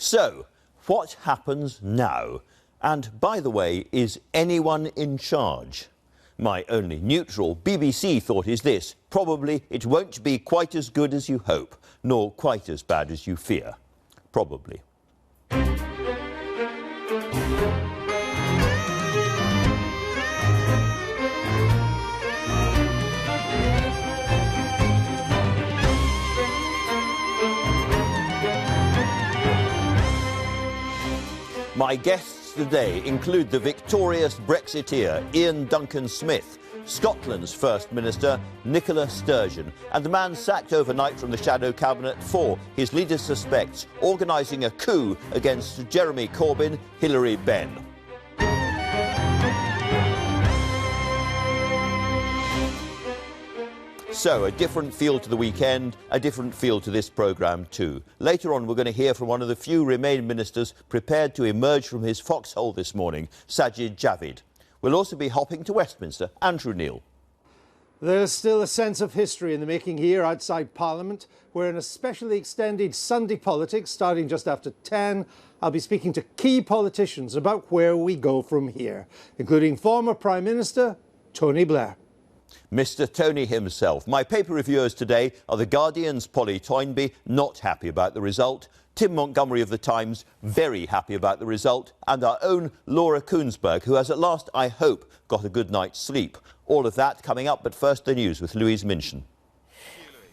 So, what happens now? And, by the way, is anyone in charge? My only neutral BBC thought is this: probably it won't be quite as good as you hope, nor quite as bad as you fear. Probably. My guests today include the victorious Brexiteer Ian Duncan Smith, Scotland's First Minister Nicola Sturgeon, and the man sacked overnight from the Shadow Cabinet for, his leader suspects, organising a coup against Jeremy Corbyn, Hilary Benn. So, a different feel to the weekend, a different feel to this programme too. Later on, we're going to hear from one of the few Remain ministers prepared to emerge from his foxhole this morning, Sajid Javid. We'll also be hopping to Westminster. Andrew Neil. There's still a sense of history in the making here outside Parliament, where in a specially extended Sunday Politics, starting just after 10, I'll be speaking to key politicians about where we go from here, including former Prime Minister Tony Blair. Mr. Tony himself. My paper reviewers today are The Guardian's Polly Toynbee, not happy about the result, Tim Montgomery of The Times, very happy about the result, and our own Laura Koonsberg, who has at last, I hope, got a good night's sleep. All of that coming up, but first the news with Louise Minchin.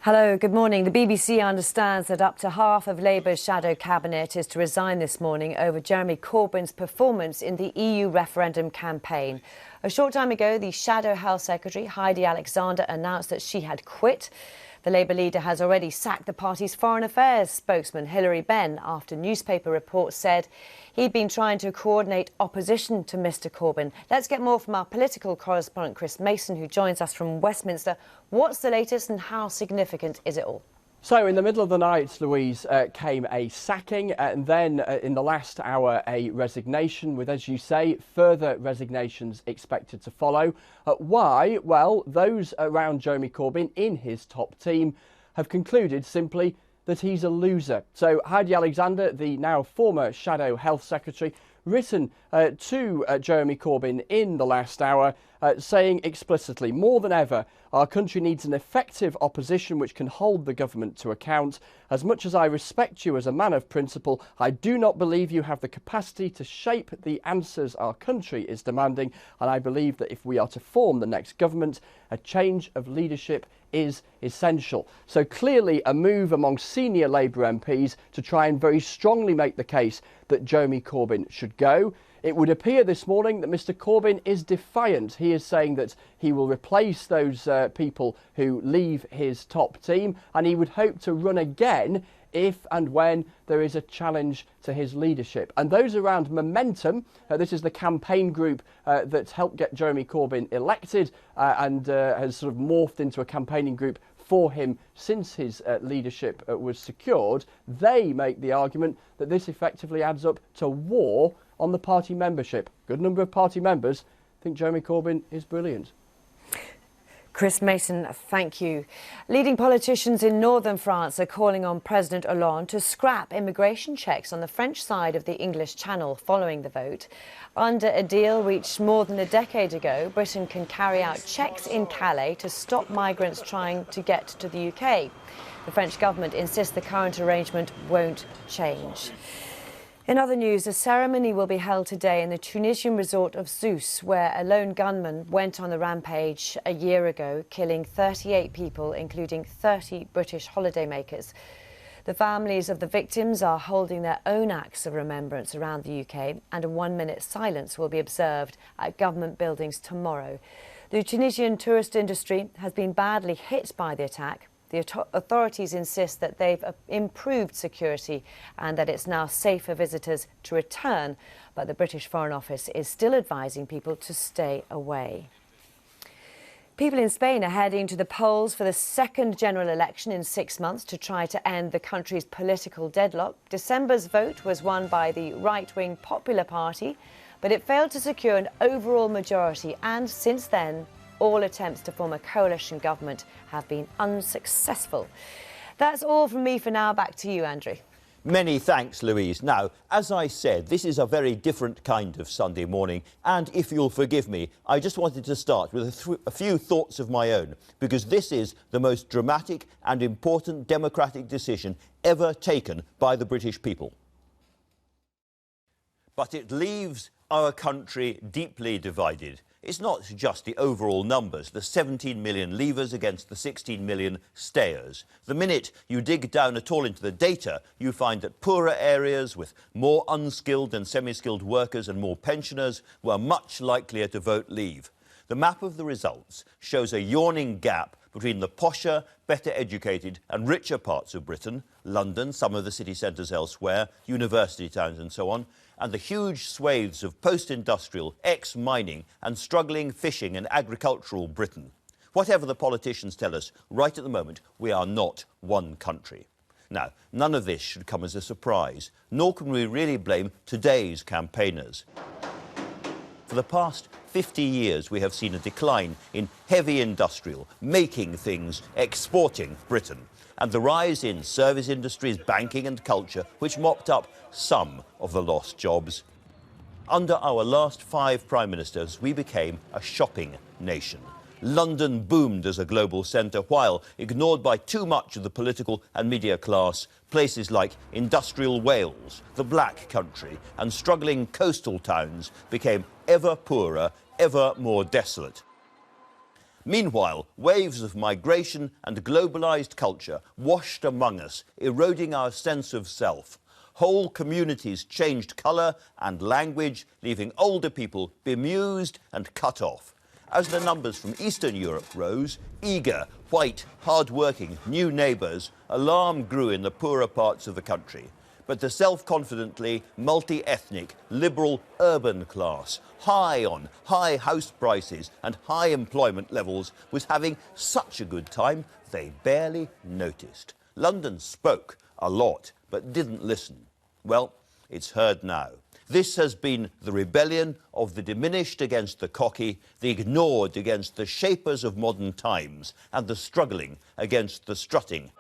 Hello, good morning. The BBC understands that up to half of Labour's shadow cabinet is to resign this morning over Jeremy Corbyn's performance in the EU referendum campaign. A short time ago, the Shadow Health Secretary, Heidi Alexander, announced that she had quit. The Labour leader has already sacked the party's Foreign Affairs spokesman, Hilary Benn, after newspaper reports said he'd been trying to coordinate opposition to Mr Corbyn. Let's get more from our political correspondent, Chris Mason, who joins us from Westminster. What's the latest and how significant is it all? So in the middle of the night, Louise, came a sacking and then in the last hour a resignation with, as you say, further resignations expected to follow. Why? Well, those around Jeremy Corbyn in his top team have concluded simply that he's a loser. So Heidi Alexander, the now former Shadow Health Secretary, written to Jeremy Corbyn in the last hour, saying explicitly, more than ever, our country needs an effective opposition which can hold the government to account. As much as I respect you as a man of principle, I do not believe you have the capacity to shape the answers our country is demanding, and I believe that if we are to form the next government, a change of leadership is essential. So clearly a move among senior Labour MPs to try and very strongly make the case that Jeremy Corbyn should go. It would appear this morning that Mr Corbyn is defiant. He is saying that he will replace those people who leave his top team, and he would hope to run again if and when there is a challenge to his leadership. And those around Momentum, this is the campaign group that helped get Jeremy Corbyn elected and has sort of morphed into a campaigning group for him since his leadership was secured. They make the argument that this effectively adds up to war on the party membership. Good number of party members think Jeremy Corbyn is brilliant. Chris Mason, thank you. Leading politicians in northern France are calling on President Hollande to scrap immigration checks on the French side of the English Channel following the vote. Under a deal reached more than a decade ago, Britain can carry out checks in Calais to stop migrants trying to get to the UK. The French government insists the current arrangement won't change. In other news, a ceremony will be held today in the Tunisian resort of Sousse, where a lone gunman went on the rampage a year ago, killing 38 people, including 30 British holidaymakers. The families of the victims are holding their own acts of remembrance around the UK, and a 1-minute silence will be observed at government buildings tomorrow. The Tunisian tourist industry has been badly hit by the attack. The authorities insist that they've improved security and that it's now safe for visitors to return, but the British Foreign Office is still advising people to stay away. People in Spain are heading to the polls for the second general election in 6 months to try to end the country's political deadlock. December's vote was won by the right-wing Popular Party, but it failed to secure an overall majority, and since then, all attempts to form a coalition government have been unsuccessful. That's all from me for now. Back to you, Andrew. Many thanks, Louise. Now, as I said, this is a very different kind of Sunday morning, and if you'll forgive me, I just wanted to start with a few thoughts of my own, because this is the most dramatic and important democratic decision ever taken by the British people. But it leaves our country deeply divided. It's not just the overall numbers, the 17 million leavers against the 16 million stayers. The minute you dig down at all into the data, you find that poorer areas with more unskilled and semi-skilled workers and more pensioners were much likelier to vote leave. The map of the results shows a yawning gap between the posher, better educated and richer parts of Britain, London, some of the city centres elsewhere, university towns and so on, and the huge swathes of post-industrial, ex-mining and struggling fishing and agricultural Britain. Whatever the politicians tell us, right at the moment, we are not one country. Now, none of this should come as a surprise, nor can we really blame today's campaigners. For the past 50 years, we have seen a decline in heavy industrial, making things, exporting Britain, and the rise in service industries, banking and culture, which mopped up some of the lost jobs. Under our last 5 prime ministers, we became a shopping nation. London boomed as a global centre, while, ignored by too much of the political and media class, places like industrial Wales, the Black Country and struggling coastal towns became ever poorer, ever more desolate. Meanwhile, waves of migration and globalised culture washed among us, eroding our sense of self. Whole communities changed colour and language, leaving older people bemused and cut off. As the numbers from Eastern Europe rose, eager, white, hard-working, new neighbours, alarm grew in the poorer parts of the country. But the self-confidently, multi-ethnic, liberal, urban class, high on high house prices and high employment levels, was having such a good time they barely noticed. London spoke a lot, but didn't listen. Well, it's heard now. This has been the rebellion of the diminished against the cocky, the ignored against the shapers of modern times, and the struggling against the strutting.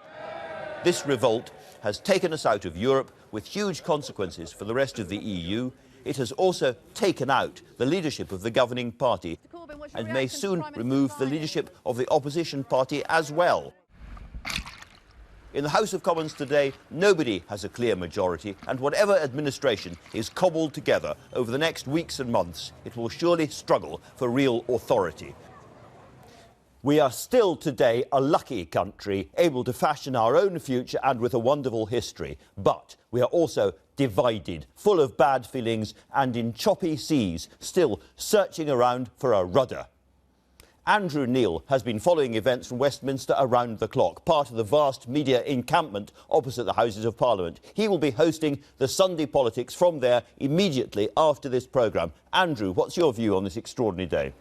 This revolt has taken us out of Europe with huge consequences for the rest of the EU. It has also taken out the leadership of the governing party and may soon remove the leadership of the opposition party as well. In the House of Commons today, nobody has a clear majority, and whatever administration is cobbled together over the next weeks and months, it will surely struggle for real authority. We are still today a lucky country, able to fashion our own future and with a wonderful history. But we are also divided, full of bad feelings and in choppy seas, still searching around for a rudder. Andrew Neil has been following events from Westminster around the clock, part of the vast media encampment opposite the Houses of Parliament. He will be hosting the Sunday Politics from there immediately after this programme. Andrew, what's your view on this extraordinary day?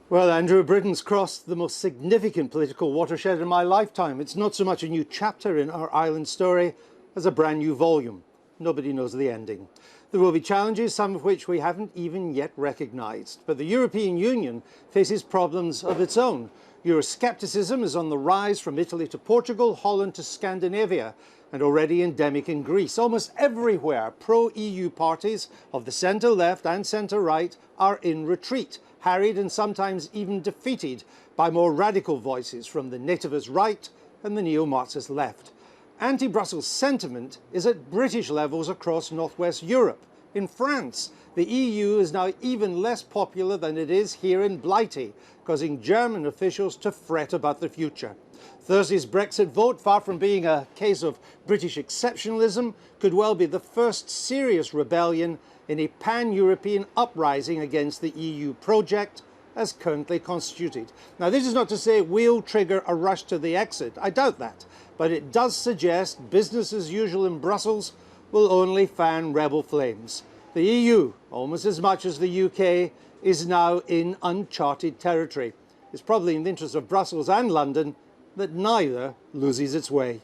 Well, Andrew, Britain's crossed the most significant political watershed in my lifetime. It's not so much a new chapter in our island story as a brand new volume. Nobody knows the ending. There will be challenges, some of which we haven't even yet recognised. But the European Union faces problems of its own. Euroscepticism is on the rise from Italy to Portugal, Holland to Scandinavia, and already endemic in Greece. Almost everywhere, pro-EU parties of the centre-left and centre-right are in retreat, harried and sometimes even defeated by more radical voices from the nativist right and the neo-Marxist left. Anti-Brussels sentiment is at British levels across northwest Europe. In France, the EU is now even less popular than it is here in Blighty, causing German officials to fret about the future. Thursday's Brexit vote, far from being a case of British exceptionalism, could well be the first serious rebellion in a pan-European uprising against the EU project as currently constituted. Now, this is not to say it will trigger a rush to the exit. I doubt that. But it does suggest business as usual in Brussels will only fan rebel flames. The EU, almost as much as the UK, is now in uncharted territory. It's probably in the interest of Brussels and London that neither loses its way.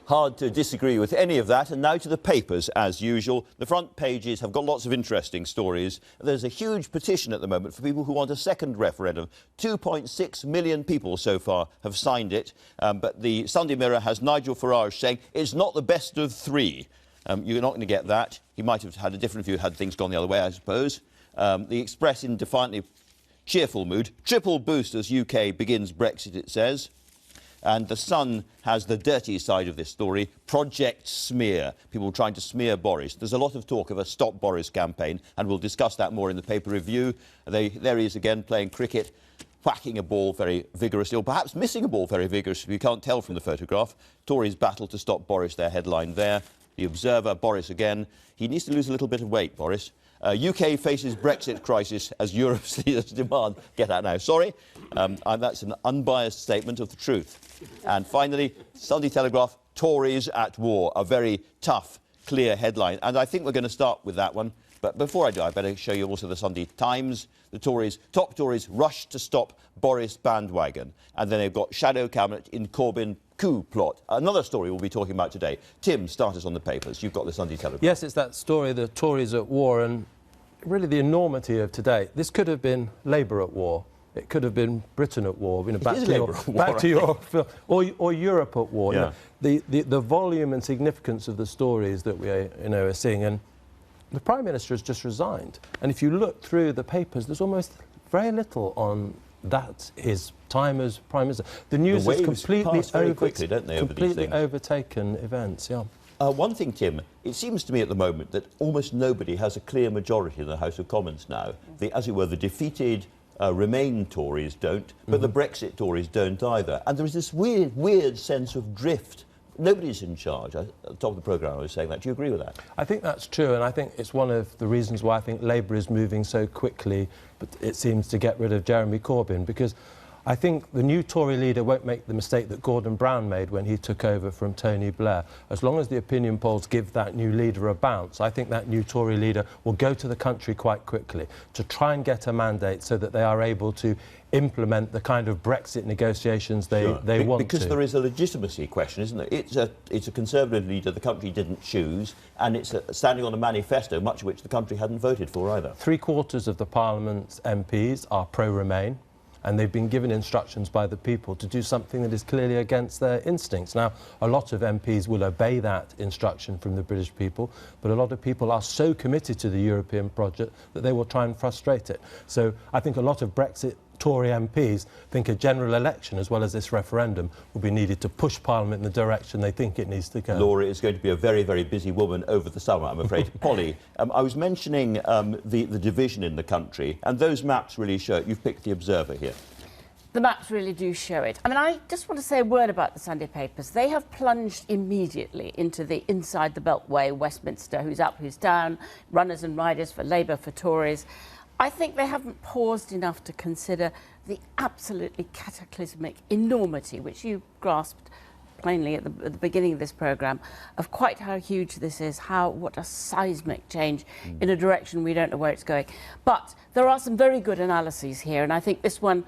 Hard to disagree with any of that. And now to the papers, as usual. The front pages have got lots of interesting stories. There's a huge petition at the moment for people who want a second referendum. 2.6 million people so far have signed it. But the Sunday Mirror has Nigel Farage saying it's not the best of three. You're not going to get that. He might have had a different view had things gone the other way, I suppose. The Express in defiantly cheerful mood. Triple boost as UK begins Brexit, it says. And The Sun has the dirty side of this story, Project Smear, people trying to smear Boris. There's a lot of talk of a Stop Boris campaign, and we'll discuss that more in the paper review. There he is again playing cricket, whacking a ball very vigorously, or perhaps missing a ball very vigorously. You can't tell from the photograph. Tories battle to stop Boris, their headline there. The Observer, Boris again. He needs to lose a little bit of weight, Boris. UK faces Brexit crisis as Europe's leaders demand. Get out now. Sorry. That's an unbiased statement of the truth. And finally, Sunday Telegraph, Tories at war. A very tough, clear headline. And I think we're going to start with that one. But before I do, I better show you also the Sunday Times. The Tories, top Tories, rush to stop Boris bandwagon. And then they've got shadow cabinet in Corbyn coup plot. Another story we'll be talking about today. Tim, start us on the papers. You've got the Sunday Telegraph. Yes, it's that story, the Tories at war, and really the enormity of today. This could have been Labour at war. It could have been Britain at war. You know, back to your Europe at war. Yeah. You know, the volume and significance of the stories that we are seeing, and the Prime Minister has just resigned. And if you look through the papers, there's almost very little on that, his time as Prime Minister. The news has completely overtaken events, yeah. One thing, Tim, it seems to me at the moment that almost nobody has a clear majority in the House of Commons now. As it were, the defeated Remain Tories don't, but the Brexit Tories don't either. And there is this weird sense of drift. Nobody's in charge. At the top of the programme I was saying that. Do you agree with that? I think that's true, and I think it's one of the reasons why I think Labour is moving so quickly, but it seems to get rid of Jeremy Corbyn, because I think the new Tory leader won't make the mistake that Gordon Brown made when he took over from Tony Blair. As long as the opinion polls give that new leader a bounce, I think that new Tory leader will go to the country quite quickly to try and get a mandate so that they are able to implement the kind of Brexit negotiations they want to. Because there is a legitimacy question, isn't there? It's a Conservative leader the country didn't choose, and it's standing on a manifesto, much of which the country hadn't voted for either. 3/4 of the Parliament's MPs are pro-Remain, and they've been given instructions by the people to do something that is clearly against their instincts. Now, a lot of MPs will obey that instruction from the British people, but a lot of people are so committed to the European project that they will try and frustrate it. So I think a lot of Brexit Tory MPs think a general election, as well as this referendum, will be needed to push Parliament in the direction they think it needs to go. Laura is going to be a very, very busy woman over the summer, I'm afraid. Polly, I was mentioning the division in the country, and those maps really show it. You've picked the Observer here. The maps really do show it. I mean, I just want to say a word about the Sunday papers. They have plunged immediately into the inside the Beltway, Westminster, who's up, who's down, runners and riders for Labour, for Tories. I think they haven't paused enough to consider the absolutely cataclysmic enormity, which you grasped plainly at the beginning of this programme, of quite how huge this is, what a seismic change in a direction we don't know where it's going. But there are some very good analyses here, and I think this one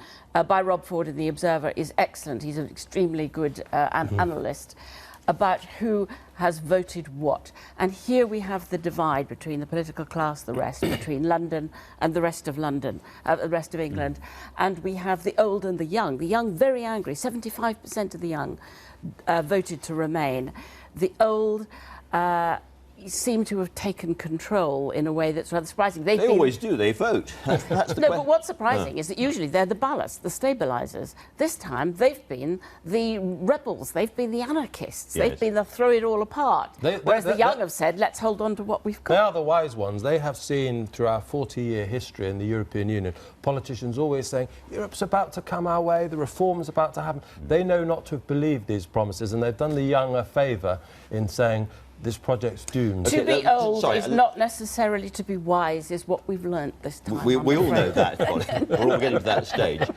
by Rob Ford in The Observer is excellent. He's an extremely good analyst about who has voted what. And here we have the divide between the political class, the rest, between London and the rest of London, the rest of England. And we have the old and the young. The young very angry. 75% of the young voted to remain. The old seem to have taken control in a way that's rather surprising. They always do, they vote. That's the but what's surprising is that usually they're the ballast, the stabilisers. This time they've been the rebels, they've been the anarchists, they've been the throw it all apart. Whereas the young have said, let's hold on to what we've got. They are the wise ones. They have seen through our 40-year history in the European Union, politicians always saying, Europe's about to come our way, the reform's about to happen. They know not to have believed these promises, and they've done the young a favour in saying, this project's doomed. To be old is not necessarily to be wise, is what we've learnt this time. We all know that, Polly. We're all getting to that stage.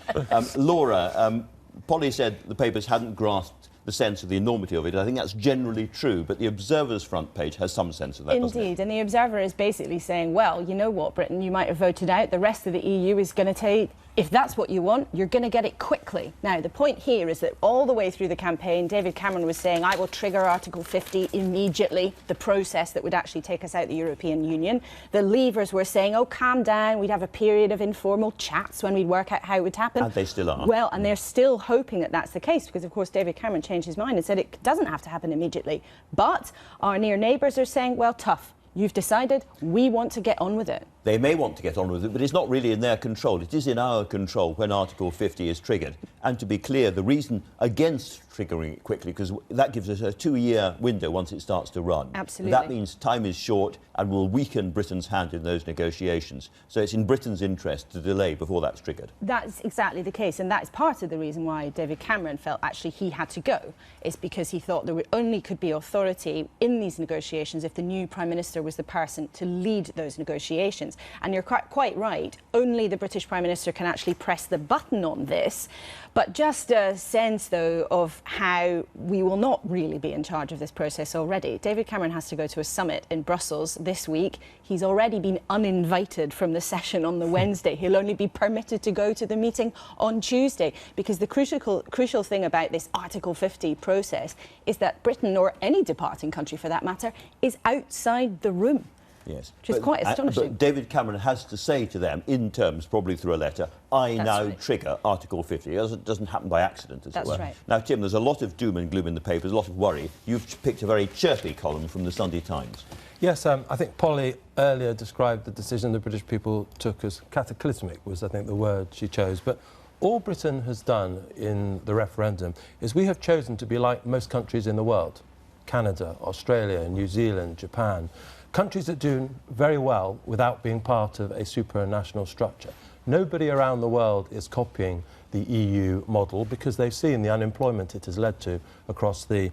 Laura, Polly said the papers hadn't grasped the sense of the enormity of it. I think that's generally true, but the Observer's front page has some sense of that, doesn't it? Indeed, and the Observer is basically saying, well, you know what, Britain, you might have voted out, the rest of the EU is going to take If that's what you want, you're going to get it quickly. Now, the point here is that all the way through the campaign, David Cameron was saying, I will trigger Article 50 immediately, the process that would actually take us out of the European Union. The Leavers were saying, oh, calm down, we'd have a period of informal chats when we'd work out how it would happen. And they still are. Well, and they're still hoping that that's the case, because, of course, David Cameron changed his mind and said it doesn't have to happen immediately. But our near neighbours are saying, well, tough. You've decided we want to get on with it. They may want to get on with it, but it's not really in their control. It is in our control when Article 50 is triggered. And to be clear, the reason against triggering it quickly, because that gives us a 2-year window once it starts to run. Absolutely. That means time is short and will weaken Britain's hand in those negotiations. So it's in Britain's interest to delay before that's triggered. That's exactly the case, and that's part of the reason why David Cameron felt actually he had to go. It's because he thought there only could be authority in these negotiations if the new Prime Minister was the person to lead those negotiations. And you're quite right, only the British Prime Minister can actually press the button on this. But just a sense, though, of how we will not really be in charge of this process already. David Cameron has to go to a summit in Brussels this week. He's already been uninvited from the session on the Wednesday. He'll only be permitted to go to the meeting on Tuesday, because the crucial thing about this Article 50 process is that Britain, or any departing country for that matter, is outside the room. Yes. Which is quite astonishing. But David Cameron has to say to them, in terms, probably through a letter, I now trigger Article 50. It doesn't happen by accident, as it were. That's right. Now, Tim, there's a lot of doom and gloom in the papers, a lot of worry. You've picked a very chirpy column from the Sunday Times. Yes, I think Polly earlier described the decision the British people took as cataclysmic, was, I think, the word she chose. But all Britain has done in the referendum is we have chosen to be like most countries in the world. Canada, Australia, New Zealand, Japan. Countries that do very well without being part of a supranational structure. Nobody around the world is copying the EU model because they've seen the unemployment it has led to across the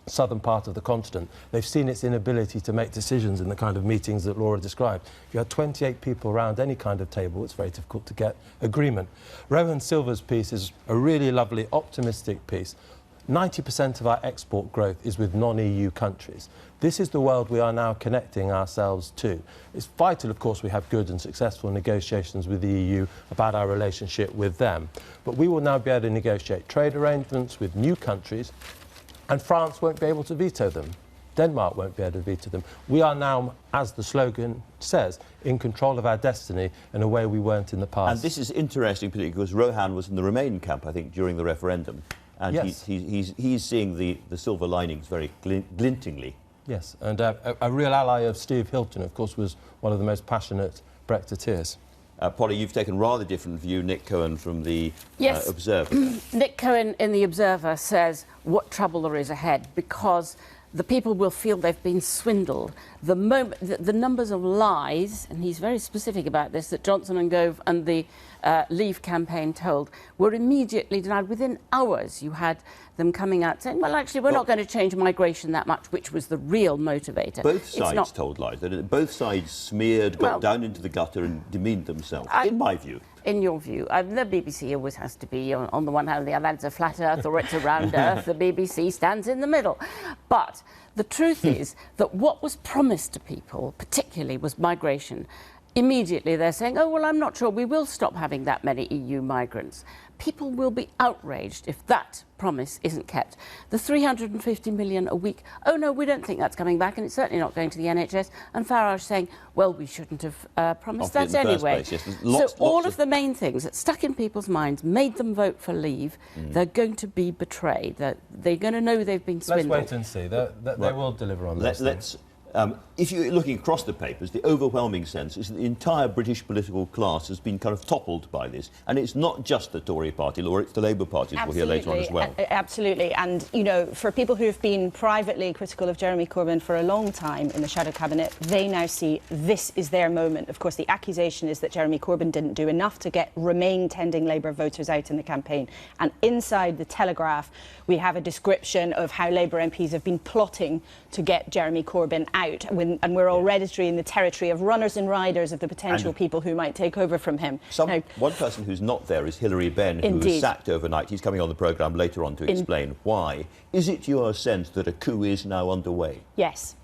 southern part of the continent. They've seen its inability to make decisions in the kind of meetings that Laura described. If you had 28 people around any kind of table, it's very difficult to get agreement. Rowan Silver's piece is a really lovely, optimistic piece. 90% of our export growth is with non-EU countries. This is the world we are now connecting ourselves to. It's vital, of course, we have good and successful negotiations with the EU about our relationship with them. But we will now be able to negotiate trade arrangements with new countries, and France won't be able to veto them. Denmark won't be able to veto them. We are now, as the slogan says, in control of our destiny in a way we weren't in the past. And this is interesting, particularly because Rohan was in the Remain camp, I think, during the referendum. And yes. he's seeing the silver linings very glintingly. Yes, and a real ally of Steve Hilton, of course, was one of the most passionate Brexiteers. Polly, you've taken a rather different view. Nick Cohen from the Observer. Nick Cohen in the Observer says what trouble there is ahead, because the people will feel they've been swindled. The numbers of lies, and he's very specific about this, that Johnson and Gove and the Leave campaign told, were immediately denied. Within hours, you had them coming out saying, well, actually, we're not going to change migration that much, which was the real motivator. Both sides told lies. Both sides smeared, got down into the gutter and demeaned themselves, in my view. In your view, the BBC always has to be on the one hand or the other. It's a flat earth or it's a round earth. The BBC stands in the middle. But the truth is that what was promised to people, particularly, was migration. Immediately they're saying, oh, well, I'm not sure we will stop having that many EU migrants. People will be outraged if that promise isn't kept. The 350 million a week, oh, no, we don't think that's coming back, and it's certainly not going to the NHS. And Farage saying, well, we shouldn't have promised that anyway. Place, yes. All of the main things that stuck in people's minds, made them vote for Leave, they're going to be betrayed. They're going to know they've been swindled. Let's wait and see. They will deliver on this. If you're looking across the papers, the overwhelming sense is that the entire British political class has been kind of toppled by this. And it's not just the Tory party, Laura, it's the Labour Party, as we'll hear later on as well. Absolutely. And, you know, for people who have been privately critical of Jeremy Corbyn for a long time in the shadow cabinet, they now see this is their moment. Of course, the accusation is that Jeremy Corbyn didn't do enough to get Remain-tending Labour voters out in the campaign. And inside the Telegraph, we have a description of how Labour MPs have been plotting to get Jeremy Corbyn out. And we're already in the territory of runners and riders of the potential people who might take over from him. One person who's not there is Hilary Benn, who was sacked overnight. He's coming on the programme later on to explain why. Is it your sense that a coup is now underway? Yes.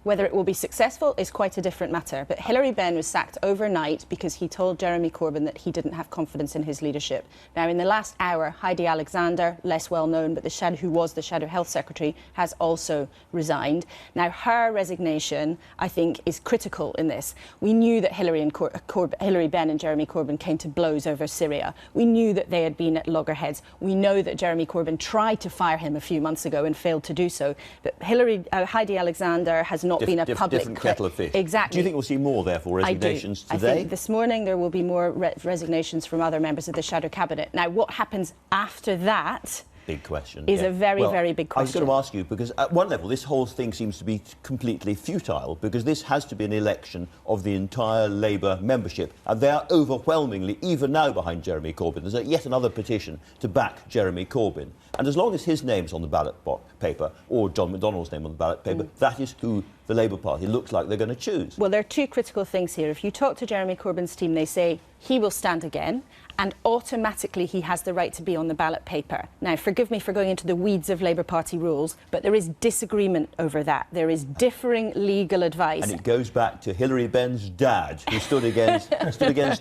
Whether it will be successful is quite a different matter. But Hilary Benn was sacked overnight because he told Jeremy Corbyn that he didn't have confidence in his leadership. Now, in the last hour, Heidi Alexander, less well known, but who was the Shadow Health Secretary, has also resigned. Now, her resignation, I think, is critical in this. We knew that Hilary Benn and Jeremy Corbyn came to blows over Syria. We knew that they had been at loggerheads. We know that Jeremy Corbyn tried to fire him a few months ago and failed to do so. But Heidi Alexander has not been a public... Different kettle of fish. Exactly. Do you think we'll see more, therefore, resignations today? I think this morning there will be more resignations from other members of the Shadow Cabinet. Now, what happens after that... Big question. Is a very, very big question. I was going to ask you, because at one level this whole thing seems to be completely futile, because this has to be an election of the entire Labour membership, and they are overwhelmingly, even now, behind Jeremy Corbyn. There's yet another petition to back Jeremy Corbyn. And as long as his name's on the ballot paper, or John McDonnell's name on the ballot paper, that is who the Labour Party looks like they're going to choose. Well, there are two critical things here. If you talk to Jeremy Corbyn's team, they say he will stand again, and automatically he has the right to be on the ballot paper. Now, forgive me for going into the weeds of Labour Party rules, but there is disagreement over that. There is differing legal advice. And it goes back to Hilary Benn's dad, who stood against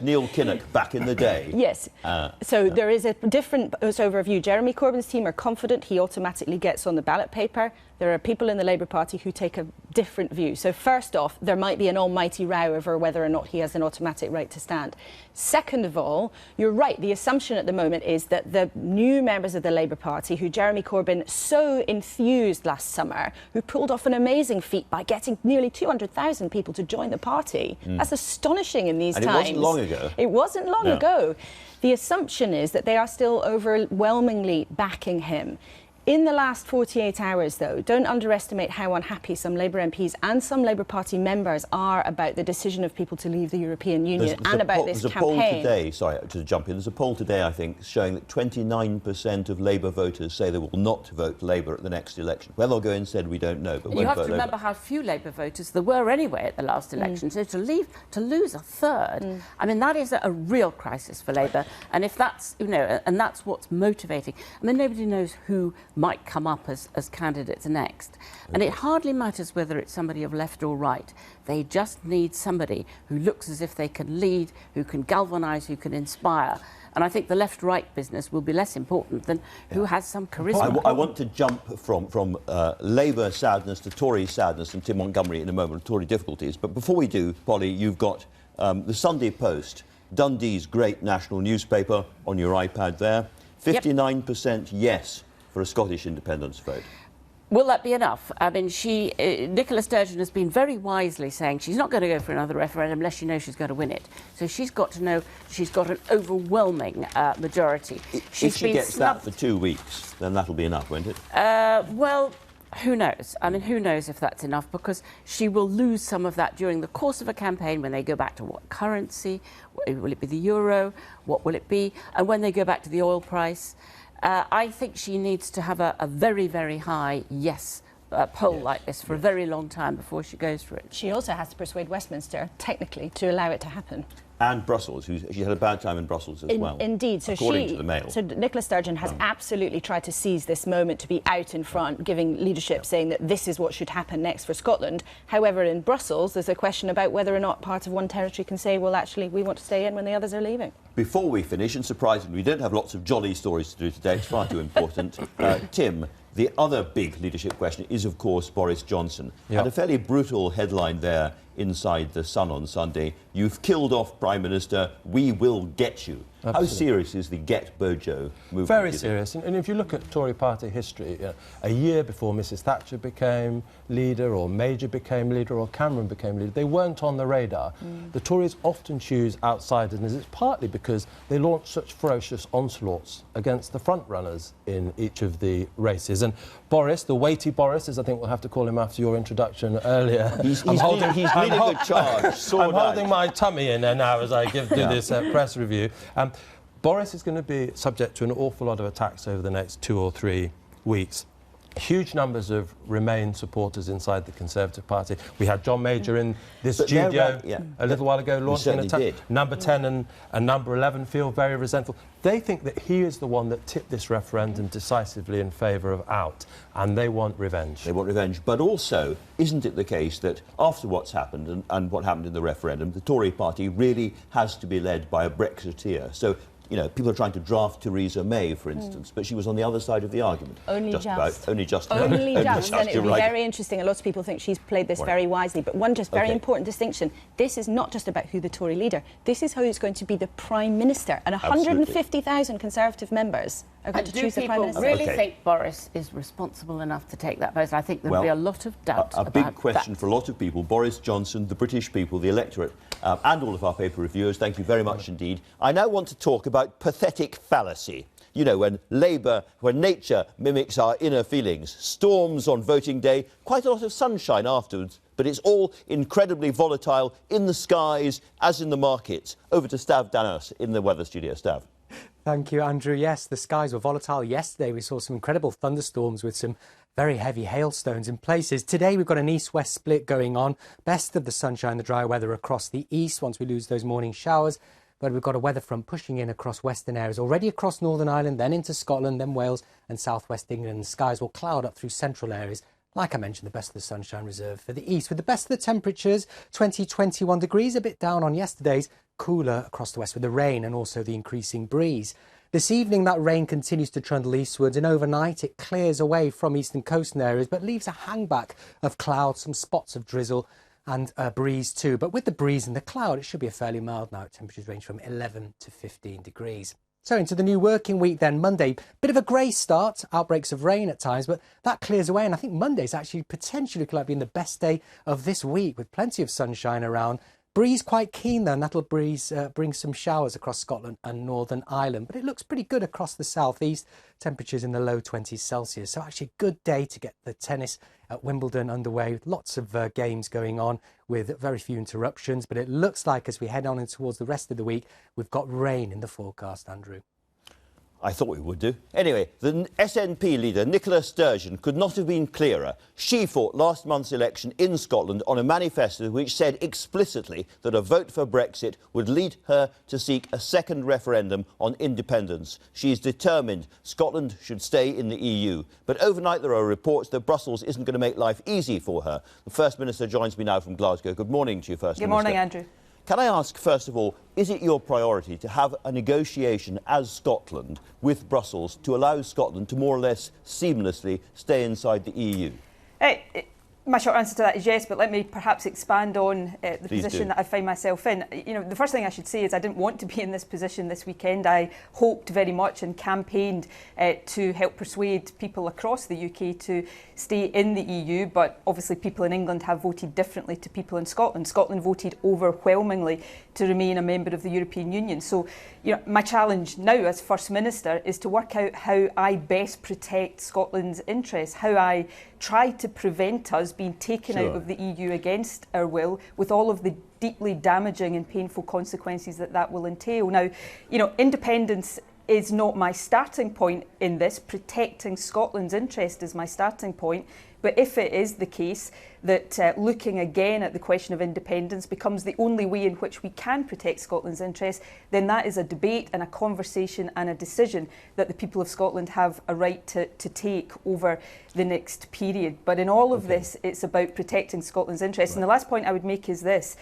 Neil Kinnock back in the day. Yes. There is a different overview. Jeremy Corbyn's team are confident he automatically gets on the ballot paper. There are people in the Labour Party who take a different view. So first off, there might be an almighty row over whether or not he has an automatic right to stand. Second of all, you're right, the assumption at the moment is that the new members of the Labour Party, who Jeremy Corbyn so enthused last summer, who pulled off an amazing feat by getting nearly 200,000 people to join the party. That's astonishing in these times. And it wasn't long ago. It wasn't long ago. The assumption is that they are still overwhelmingly backing him. In the last 48 hours, though, don't underestimate how unhappy some Labour MPs and some Labour Party members are about the decision of people to leave the European Union and about this campaign. There's a poll today, sorry to jump in, there's a poll today, I think, showing that 29% of Labour voters say they will not vote Labour at the next election. Where they'll go instead, we don't know, but you have to remember how few Labour voters there were anyway at the last election. So to lose a third, I mean, that is a real crisis for Labour. And if that's, and that's what's motivating. I mean, nobody knows who might come up as candidates next. And it hardly matters whether it's somebody of left or right. They just need somebody who looks as if they can lead, who can galvanise, who can inspire. And I think the left-right business will be less important than who has some charisma. I want to jump from Labour sadness to Tory sadness and Tim Montgomery in a moment, Tory difficulties. But before we do, Polly, you've got the Sunday Post, Dundee's great national newspaper, on your iPad there. 59% yes for a Scottish independence vote. Will that be enough? I mean, Nicola Sturgeon has been very wisely saying she's not going to go for another referendum unless she knows she's going to win it. So she's got to know she's got an overwhelming majority. If she gets that for 2 weeks, then that'll be enough, won't it? Well, who knows? I mean, who knows if that's enough, because she will lose some of that during the course of a campaign when they go back to what currency? Will it be the euro? What will it be? And when they go back to the oil price? I think she needs to have a very, very high yes poll like this for a very long time before she goes for it. She also has to persuade Westminster, technically, to allow it to happen. And Brussels, she had a bad time in Brussels as well. Indeed. So according to the Mail. So Nicola Sturgeon has absolutely tried to seize this moment to be out in front, giving leadership, saying that this is what should happen next for Scotland. However, in Brussels, there's a question about whether or not part of one territory can say, well, actually, we want to stay in when the others are leaving. Before we finish, and surprisingly, we don't have lots of jolly stories to do today, it's far too important. Tim, the other big leadership question is, of course, Boris Johnson. Had a fairly brutal headline there inside The Sun on Sunday. You've killed off Prime Minister, we will get you. Absolutely. How serious is the Get Bojo movement? Very serious. And if you look at Tory party history, a year before Mrs Thatcher became leader, or Major became leader, or Cameron became leader, they weren't on the radar. The Tories often choose outsiders, and it's partly because they launch such ferocious onslaughts against the front runners in each of the races. And Boris, the weighty Boris, as I think we'll have to call him after your introduction earlier. He's leading the charge. I'm holding my tummy in there now as I do this press review. Boris is going to be subject to an awful lot of attacks over the next 2 or 3 weeks. huge numbers of Remain supporters inside the Conservative Party. We had John Major in this But studio a little while ago launching an attack. did. Number 10 and number 11 feel very resentful. They think that he is the one that tipped this referendum decisively in favour of out, and they want revenge. They want revenge. But also, isn't it the case that after what's happened and what happened in the referendum, the Tory party really has to be led by a Brexiteer? So, you know, people are trying to draft Theresa May, for instance, but she was on the other side of the argument. Only just. Only just. And it would be very interesting. And lots of people think she's played this very wisely. But one just very important distinction. This is not just about who the Tory leader. This is who's going to be the Prime Minister. And 150,000 Conservative members are going to choose the Prime Minister. Do people really think Boris is responsible enough to take that post? I think there'll be a lot of doubt about that. A big question for a lot of people. Boris Johnson, the British people, the electorate, and all of our paper reviewers, thank you very much indeed. I now want to talk about pathetic fallacy. You know, when nature mimics our inner feelings. Storms on voting day, quite a lot of sunshine afterwards, but it's all incredibly volatile in the skies as in the markets. Over to Stav Danos in the weather studio. Stav. Thank you, Andrew. Yes, the skies were volatile yesterday. We saw some incredible thunderstorms with some very heavy hailstones in places. Today we've got an east-west split going on. Best of the sunshine, the dry weather across the east once we lose those morning showers. But we've got a weather front pushing in across western areas, already across Northern Ireland, then into Scotland, then Wales and southwest England. The skies will cloud up through central areas. Like I mentioned, the best of the sunshine reserved for the east. With the best of the temperatures, 21 degrees, a bit down on yesterday's, cooler across the west with the rain and also the increasing breeze. This evening, that rain continues to trundle eastwards, and overnight it clears away from eastern coastal areas, but leaves a hangback of clouds, some spots of drizzle and a breeze too. But with the breeze and the cloud, it should be a fairly mild night. Temperatures range from 11 to 15 degrees. So into the new working week then, Monday, bit of a grey start, outbreaks of rain at times, but that clears away. And I think Monday's actually potentially looking like being the best day of this week with plenty of sunshine around. Breeze quite keen though, and that'll bring some showers across Scotland and Northern Ireland. But it looks pretty good across the southeast, temperatures in the low 20s Celsius. So actually a good day to get the tennis at Wimbledon underway. Lots of games going on with very few interruptions. But it looks like as we head on in towards the rest of the week, we've got rain in the forecast, Andrew. I thought we would do. Anyway, the SNP leader, Nicola Sturgeon, could not have been clearer. She fought last month's election in Scotland on a manifesto which said explicitly that a vote for Brexit would lead her to seek a second referendum on independence. She is determined Scotland should stay in the EU. But overnight there are reports that Brussels isn't going to make life easy for her. The First Minister joins me now from Glasgow. Good morning to you, First Minister. Good morning, Andrew. Can I ask, first of all, is it your priority to have a negotiation as Scotland with Brussels to allow Scotland to more or less seamlessly stay inside the EU? My short answer to that is yes, but let me perhaps expand on the Please position do. that I find myself in. You know, the first thing I should say is I didn't want to be in this position this weekend. I hoped very much and campaigned to help persuade people across the UK to stay in the EU, but obviously people in England have voted differently to people in Scotland. Scotland voted overwhelmingly to remain a member of the European Union. So, you know, my challenge now as First Minister is to work out how I best protect Scotland's interests, how I try to prevent us being taken out of the EU against our will, with all of the deeply damaging and painful consequences that that will entail. Now, you know, independence is not my starting point in this. Protecting Scotland's interest is my starting point. But if it is the case that looking again at the question of independence becomes the only way in which we can protect Scotland's interests, then that is a debate and a conversation and a decision that the people of Scotland have a right to take over the next period. But in all of this, it's about protecting Scotland's interests. And the last point I would make is this.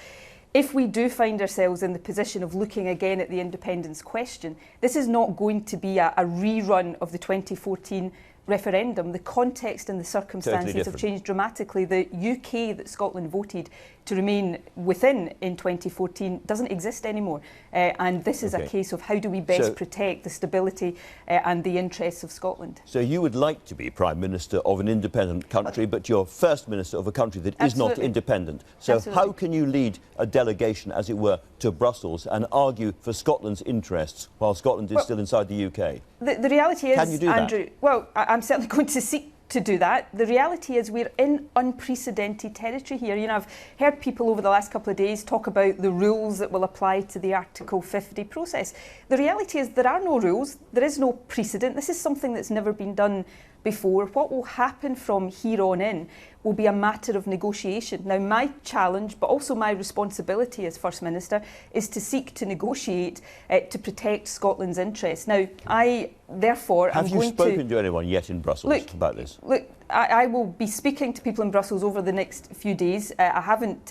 If we do find ourselves in the position of looking again at the independence question, this is not going to be a rerun of the 2014 referendum. The context and the circumstances have changed dramatically. The UK that Scotland voted to remain within in 2014 doesn't exist anymore. And this is a case of how do we best protect the stability and the interests of Scotland. So you would like to be Prime Minister of an independent country, but you're First Minister of a country that is not independent. So how can you lead a delegation, as it were, to Brussels and argue for Scotland's interests while Scotland is still inside the UK? The reality is, can you do Andrew, that? Well, I'm certainly going to seek to do that. The reality is we're in unprecedented territory here. You know, I've heard people over the last couple of days talk about the rules that will apply to the Article 50 process. The reality is there are no rules. There is no precedent. This is something that's never been done before. What will happen from here on in will be a matter of negotiation. Now, my challenge, but also my responsibility as First Minister, is to seek to negotiate to protect Scotland's interests. Now, I, therefore, Have you spoken to anyone yet in Brussels about this? Look, I will be speaking to people in Brussels over the next few days. I haven't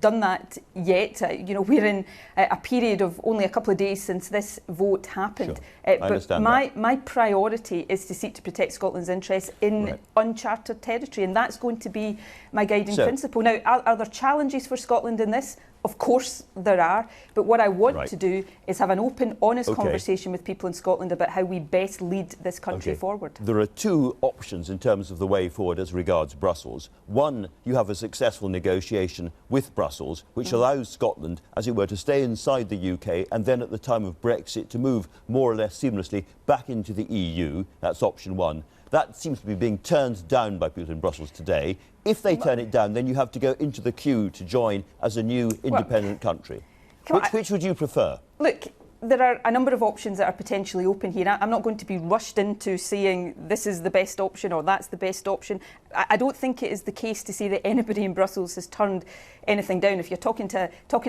done that yet. You know, we're in a period of only a couple of days since this vote happened. Sure. I understand that. My priority is to seek to protect Scotland's interests in uncharted territory, and that's going to be my guiding principle. Now, are there challenges for Scotland in this? Of course there are, but what I want to do is have an open, honest conversation with people in Scotland about how we best lead this country forward. There are two options in terms of the way forward as regards Brussels. One, you have a successful negotiation with Brussels, which allows Scotland, as it were, to stay inside the UK and then at the time of Brexit to move more or less seamlessly back into the EU. That's option one. That seems to be being turned down by people in Brussels today. If they turn it down, then you have to go into the queue to join as a new independent country. Which would you prefer? Look, there are a number of options that are potentially open here. I'm not going to be rushed into saying this is the best option or that's the best option. I don't think it is the case to say that anybody in Brussels has turned anything down. If you're talking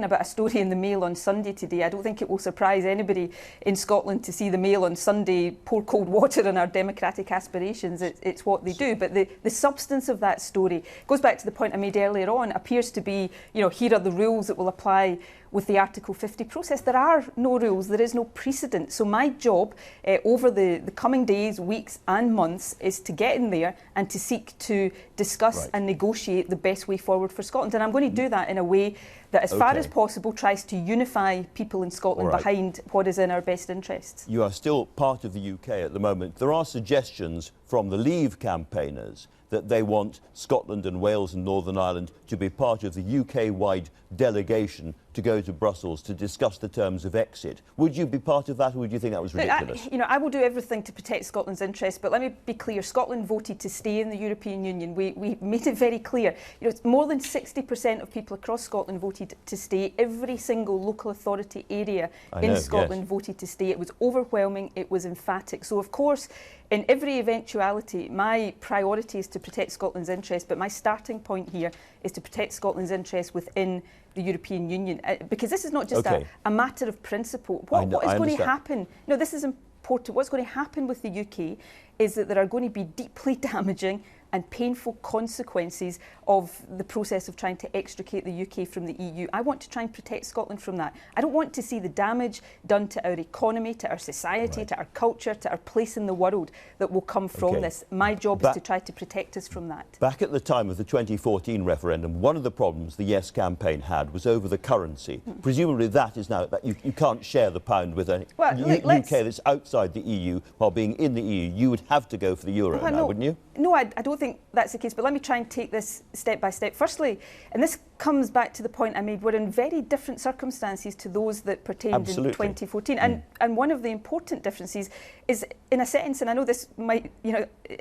about a story in the Mail on Sunday today, I don't think it will surprise anybody in Scotland to see the Mail on Sunday pour cold water on our democratic aspirations. It's what they do. But the substance of that story goes back to the point I made earlier on, appears to be, you know, here are the rules that will apply with the Article 50 process. There are no rules, there is no precedent. So my job over the coming days, weeks and months is to get in there and to seek to discuss and negotiate the best way forward for Scotland. And I'm going to do that in a way that, as far as possible, tries to unify people in Scotland behind what is in our best interests. You are still part of the UK at the moment. There are suggestions from the Leave campaigners that they want Scotland and Wales and Northern Ireland to be part of the UK-wide delegation to go to Brussels to discuss the terms of exit. Would you be part of that, or would you think that was ridiculous? I will do everything to protect Scotland's interests, but let me be clear. Scotland voted to stay in the European Union. We made it very clear. You know, more than 60% of people across Scotland voted to stay. Every single local authority area in Scotland voted to stay. It was overwhelming. It was emphatic. So, of course, in every eventuality, my priority is to protect Scotland's interests, but my starting point here is to protect Scotland's interests within the European Union, because this is not just a matter of principle. What is going to happen? No, this is important. What's going to happen with the UK is that there are going to be deeply damaging and painful consequences of the process of trying to extricate the UK from the EU. I want to try and protect Scotland from that. I don't want to see the damage done to our economy, to our society, to our culture, to our place in the world that will come from this. My job is to try to protect us from that. Back at the time of the 2014 referendum, one of the problems the Yes campaign had was over the currency. Presumably that is now, that you can't share the pound with any UK that's outside the EU while being in the EU. You would have to go for the euro now, wouldn't you? No, I don't think that's the case, but let me try and take this step by step. Firstly, and this comes back to the point I made, we're in very different circumstances to those that pertained in 2014. And one of the important differences is, in a sense, and I know this might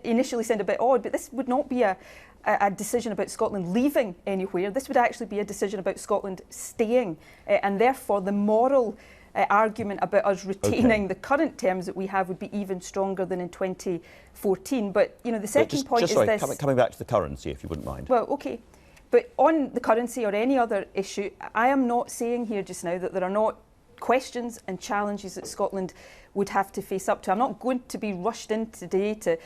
initially sound a bit odd, but this would not be a decision about Scotland leaving anywhere. This would actually be a decision about Scotland staying, and therefore the moral argument about us retaining the current terms that we have would be even stronger than in 2014. But the second point is this. Coming back to the currency, if you wouldn't mind. Well, okay. But on the currency or any other issue, I am not saying here just now that there are not questions and challenges that Scotland would have to face up to. I'm not going to be rushed in today to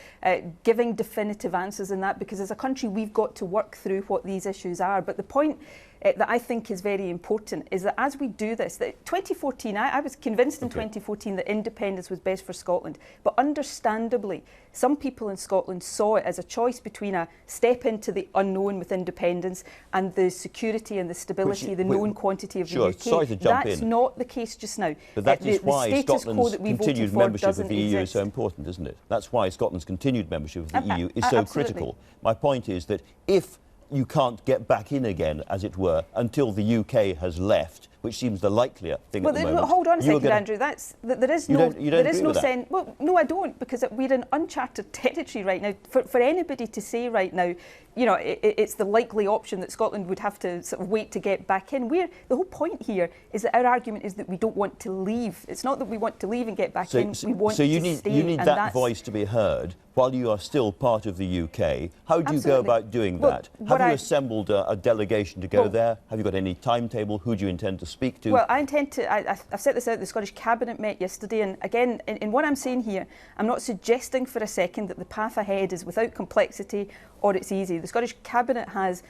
giving definitive answers in that, because as a country we've got to work through what these issues are. But the point that I think is very important is that as we do this, that 2014, I was convinced in 2014 that independence was best for Scotland. But understandably, some people in Scotland saw it as a choice between a step into the unknown with independence and the security and the stability, the known quantity of the UK. Sorry to jump That's not the case just now. But that is why Scotland's continued membership of the EU is so important, isn't it? That's why Scotland's continued membership of the EU is so critical. My point is that if you can't get back in again, as it were, until the UK has left, which seems the likelier thing at the moment. Hold on a second, Andrew. There is no sense. Well, no, I don't, because we're in uncharted territory right now. For anybody to say right now, you know, it's the likely option that Scotland would have to sort of wait to get back in. The whole point here is that our argument is that we don't want to leave. It's not that we want to leave and get back in. We want to stay. So you need that voice to be heard while you are still part of the UK. How do you go about doing that? Have you assembled a delegation to go there? Have you got any timetable? Who do you intend to speak to? Well, I intend to. I've set this out. The Scottish Cabinet met yesterday, and again, in what I'm saying here, I'm not suggesting for a second that the path ahead is without complexity or it's easy. The Scottish Cabinet has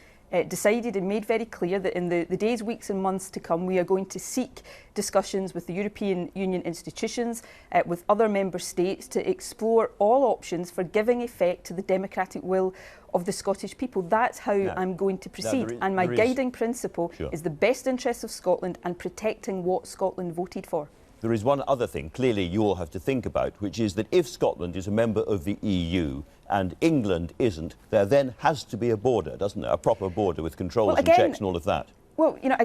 decided and made very clear that in the days, weeks and months to come, we are going to seek discussions with the European Union institutions, with other member states, to explore all options for giving effect to the democratic will of the Scottish people. That's how I'm going to proceed. And my guiding principle is the best interests of Scotland and protecting what Scotland voted for. There is one other thing, clearly, you all have to think about, which is that if Scotland is a member of the EU and England isn't, there then has to be a border, doesn't there? A proper border with controls and checks and all of that. Well, you know,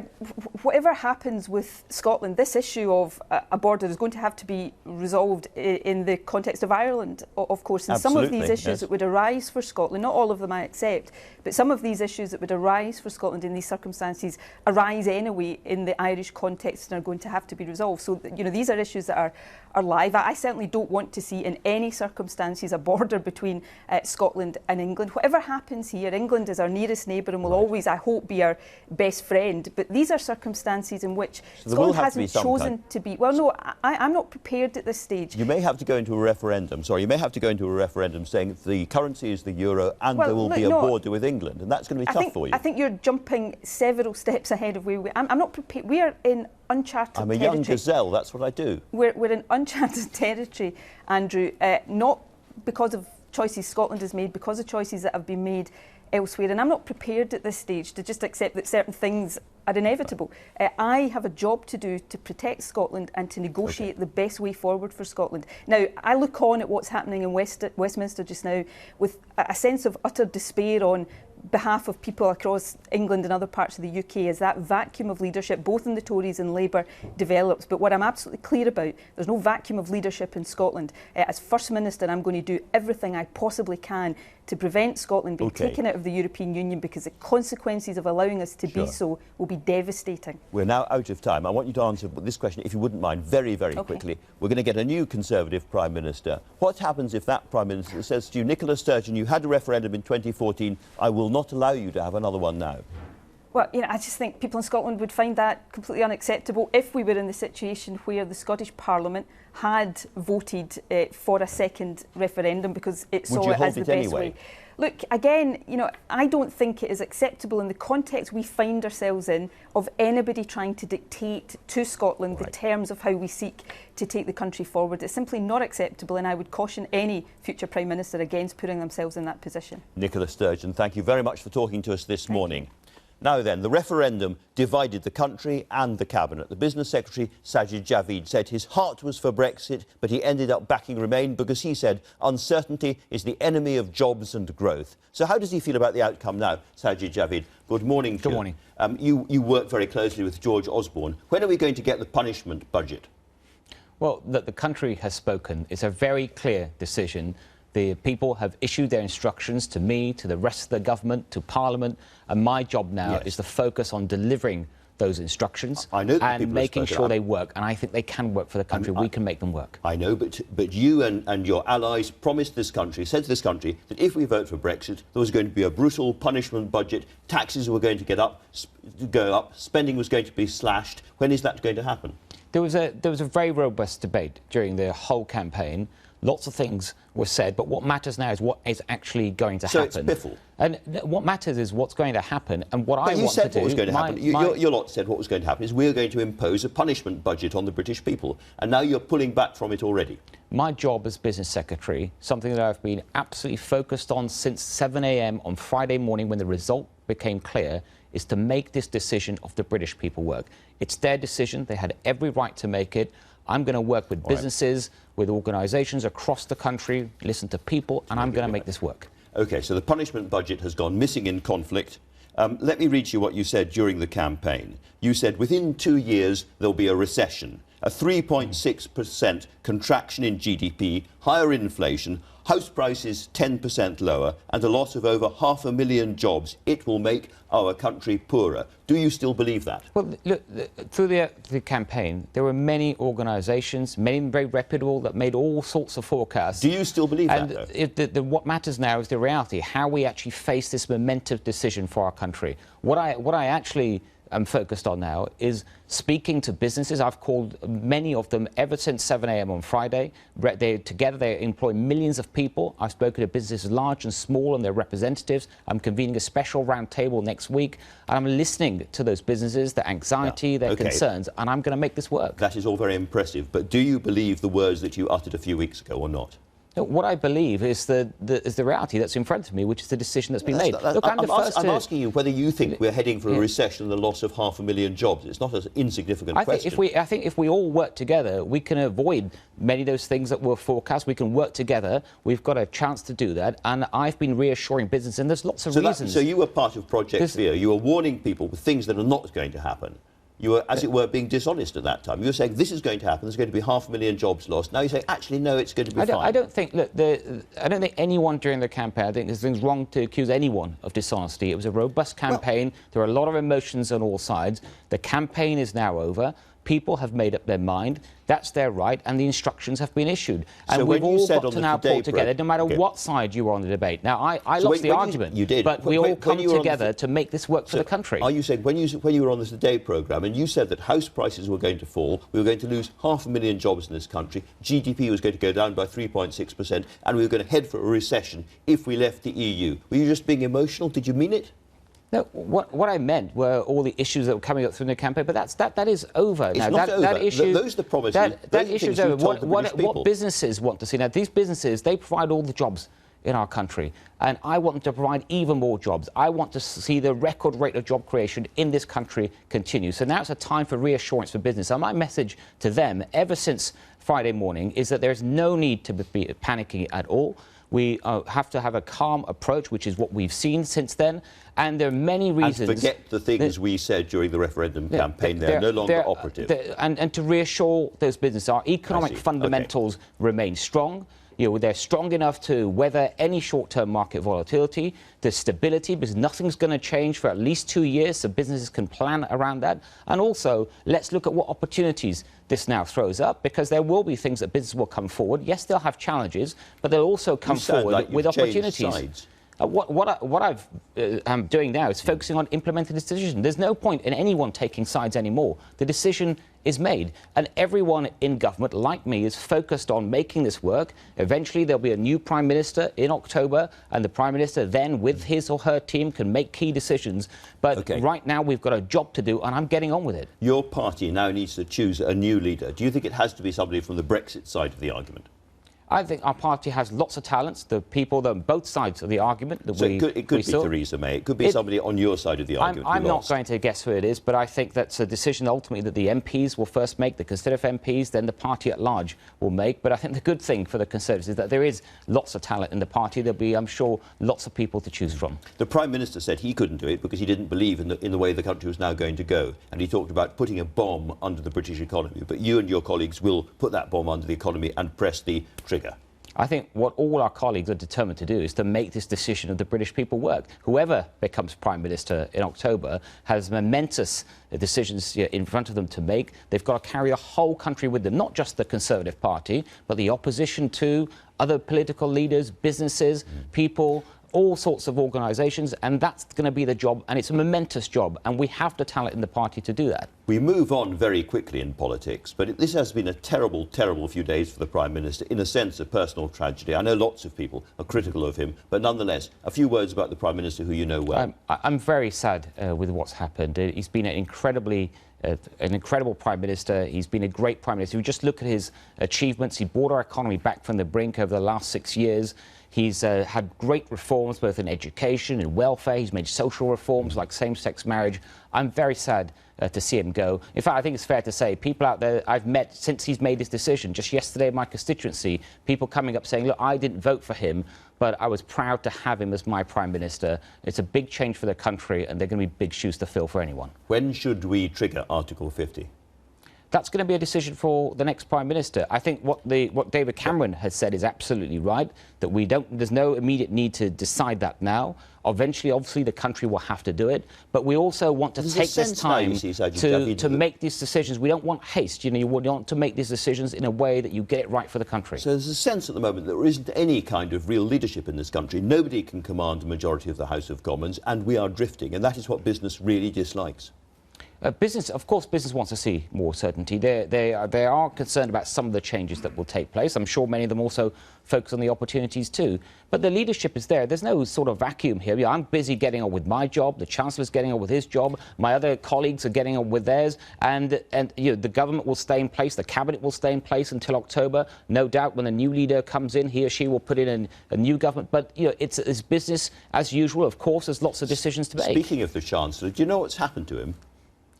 whatever happens with Scotland, this issue of a border is going to have to be resolved in the context of Ireland, of course. And some of these issues that would arise for Scotland, not all of them I accept, but some of these issues that would arise for Scotland in these circumstances arise anyway in the Irish context and are going to have to be resolved. So, you know, these are issues that are live. I certainly don't want to see in any circumstances a border between Scotland and England. Whatever happens here, England is our nearest neighbour and will always, I hope, be our best friend. But these are circumstances in which Scotland hasn't chosen to be. Well, no, I'm not prepared at this stage. You may have to go into a referendum. Sorry, you may have to go into a referendum saying the currency is the euro and there will be a border with England, and that's going to be tough for you. I think you're jumping several steps ahead of where I'm not prepared. We are in uncharted territory. I'm a young gazelle. That's what I do. We're in uncharted territory, Andrew. Not because of choices Scotland has made, because of choices that have been made elsewhere, and I'm not prepared at this stage to just accept that certain things are inevitable. I have a job to do to protect Scotland and to negotiate the best way forward for Scotland. Now, I look on at what's happening in Westminster just now with a sense of utter despair on behalf of people across England and other parts of the UK as that vacuum of leadership, both in the Tories and Labour, develops. But what I'm absolutely clear about, there's no vacuum of leadership in Scotland. As First Minister, I'm going to do everything I possibly can to prevent Scotland being taken out of the European Union, because the consequences of allowing us to be so will be devastating. We're now out of time. I want you to answer this question, if you wouldn't mind, very, very quickly. We're going to get a new Conservative Prime Minister. What happens if that Prime Minister says to you, Nicola Sturgeon, you had a referendum in 2014, I will not allow you to have another one now? Well, you know, I just think people in Scotland would find that completely unacceptable if we were in the situation where the Scottish Parliament had voted for a second referendum because it saw it as the best way. Look, again, you know, I don't think it is acceptable in the context we find ourselves in of anybody trying to dictate to Scotland the terms of how we seek to take the country forward. It's simply not acceptable, and I would caution any future Prime Minister against putting themselves in that position. Nicola Sturgeon, thank you very much for talking to us this morning. Now then, the referendum divided the country and the Cabinet. The Business Secretary, Sajid Javid, said his heart was for Brexit, but he ended up backing Remain because he said uncertainty is the enemy of jobs and growth. So how does he feel about the outcome now, Sajid Javid? Good morning to you. Good morning. You work very closely with George Osborne. When are we going to get the punishment budget? Well, the country has spoken. It's a very clear decision. The people have issued their instructions to me, to the rest of the government, to Parliament, and my job now is to focus on delivering those instructions and making sure they work. And I think they can work for the country. We can make them work. I know, but you and your allies promised this country, said to this country, that if we vote for Brexit, there was going to be a brutal punishment budget, taxes were going to go up, spending was going to be slashed. When is that going to happen? There was a very robust debate during the whole campaign. Lots of things were said, but what matters now is what is actually going to happen. So it's biffle. And what matters is what's going to happen, and what I want to do... You said what was going to happen. Your lot said what was going to happen is we're going to impose a punishment budget on the British people, and now you're pulling back from it already. My job as Business Secretary, something that I've been absolutely focused on since 7 a.m. on Friday morning when the result became clear, is to make this decision of the British people work. It's their decision. They had every right to make it. I'm going to work with businesses, with organisations across the country, listen to people, and I'm going to make this work. OK, so the punishment budget has gone missing in conflict. Let me read you what you said during the campaign. You said within 2 years there'll be a recession, a 3.6% contraction in GDP, higher inflation, house prices 10% lower, and a loss of over 500,000 jobs. It will make our country poorer. Do you still believe that? Well, look, through the campaign, there were many organisations, many very reputable, that made all sorts of forecasts. Do you still believe that, though? What matters now is the reality, how we actually face this momentous decision for our country. What I actually am focused on now is speaking to businesses. I've called many of them ever since 7 a.m. on Friday. Together they employ millions of people. I've spoken to businesses large and small and their representatives. I'm convening a special round table next week, and I'm listening to those businesses, their anxiety, their concerns, and I'm going to make this work. That is all very impressive, but do you believe the words that you uttered a few weeks ago or not? What I believe is the reality that's in front of me, which is the decision that's been made. Look, I'm asking you whether you think we're heading for a recession and the loss of 500,000 jobs. It's not an insignificant question. I think if we all work together, we can avoid many of those things that were forecast. We can work together. We've got a chance to do that. And I've been reassuring business, and there's lots of reasons. So you were part of Project Fear. You were warning people with things that are not going to happen. You were, as it were, being dishonest at that time. You were saying this is going to happen. There's going to be 500,000 jobs lost. Now you say, actually, no, it's going to be fine. I don't think. Look, I don't think anyone during the campaign. I think there's things wrong to accuse anyone of dishonesty. It was a robust campaign. There are a lot of emotions on all sides. The campaign is now over. People have made up their mind. That's their right, and the instructions have been issued. And we've all got to now pull together, no matter what side you were on the debate. Now, I lost the argument, you did. But we all come together to make this work for the country. Are you saying, when you were on the Today programme, and you said that house prices were going to fall, we were going to lose 500,000 jobs in this country, GDP was going to go down by 3.6%, and we were going to head for a recession if we left the EU? Were you just being emotional? Did you mean it? No, what I meant were all the issues that were coming up through the campaign, but that is over. It's now. not over. That issue, those are the promises. That issue is over. What businesses want to see now? These businesses, they provide all the jobs in our country, and I want them to provide even more jobs. I want to see the record rate of job creation in this country continue. So now it's a time for reassurance for business. And my message to them, ever since Friday morning, is that there's no need to be panicking at all. We have to have a calm approach, which is what we've seen since then. And there are many reasons. And forget the things we said during the referendum campaign. They're no longer operative. And to reassure those businesses, our economic fundamentals remain strong. They're strong enough to weather any short-term market volatility. There's stability, because nothing's going to change for at least 2 years, so businesses can plan around that. And also, let's look at what opportunities this now throws up, because there will be things that businesses will come forward. Yes, they'll have challenges, but they'll also come forward with opportunities. What I'm doing now is focusing on implementing this decision. There's no point in anyone taking sides anymore. The decision is made, and everyone in government, like me, is focused on making this work. Eventually there'll be a new Prime Minister in October, and the Prime Minister then, with his or her team, can make key decisions. But right now we've got a job to do, and I'm getting on with it. Your party now needs to choose a new leader. Do you think it has to be somebody from the Brexit side of the argument? I think our party has lots of talents, the people on both sides of the argument. That it could be Theresa May. It could be somebody on your side of the argument. I'm not going to guess who it is, but I think that's a decision ultimately that the MPs will first make, the Conservative MPs, then the party at large will make. But I think the good thing for the Conservatives is that there is lots of talent in the party. There'll be, I'm sure, lots of people to choose from. The Prime Minister said he couldn't do it because he didn't believe in the way the country was now going to go. And he talked about putting a bomb under the British economy. But you and your colleagues will put that bomb under the economy and press the trigger. I think what all our colleagues are determined to do is to make this decision of the British people work. Whoever becomes Prime Minister in October has momentous decisions in front of them to make. They've got to carry a whole country with them, not just the Conservative Party, but the opposition too, other political leaders, businesses, people, all sorts of organisations, and that's going to be the job, and it's a momentous job, and we have the talent in the party to do that. We move on very quickly in politics, but this has been a terrible, terrible few days for the Prime Minister, in a sense of personal tragedy. I know lots of people are critical of him, but nonetheless, a few words about the Prime Minister who you know well. I'm very sad with what's happened. He's been an incredible Prime Minister. He's been a great Prime Minister. If you just look at his achievements, he brought our economy back from the brink over the last 6 years. He's had great reforms both in education and welfare. He's made social reforms like same-sex marriage. I'm very sad to see him go. In fact, I think it's fair to say people out there I've met since he's made his decision, just yesterday in my constituency, people coming up saying, look, I didn't vote for him, but I was proud to have him as my Prime Minister. It's a big change for the country, and they're going to be big shoes to fill for anyone. When should we trigger Article 50? That's going to be a decision for the next Prime Minister. I think what David Cameron has said is absolutely right, that there's no immediate need to decide that now. Eventually, obviously, the country will have to do it, but we also want to take this time to make these decisions. We don't want haste. You want to make these decisions in a way that you get it right for the country. So there's a sense at the moment that there isn't any kind of real leadership in this country. Nobody can command a majority of the House of Commons, and we are drifting, and that is what business really dislikes. Of course, business wants to see more certainty. They are concerned about some of the changes that will take place. I'm sure many of them also focus on the opportunities too. But the leadership is there. There's no sort of vacuum here. I'm busy getting on with my job. The Chancellor's getting on with his job. My other colleagues are getting on with theirs. And the government will stay in place. The cabinet will stay in place until October. No doubt when a new leader comes in, he or she will put in a new government. But it's business as usual. Of course, there's lots of decisions to make. Speaking of the Chancellor, do you know what's happened to him?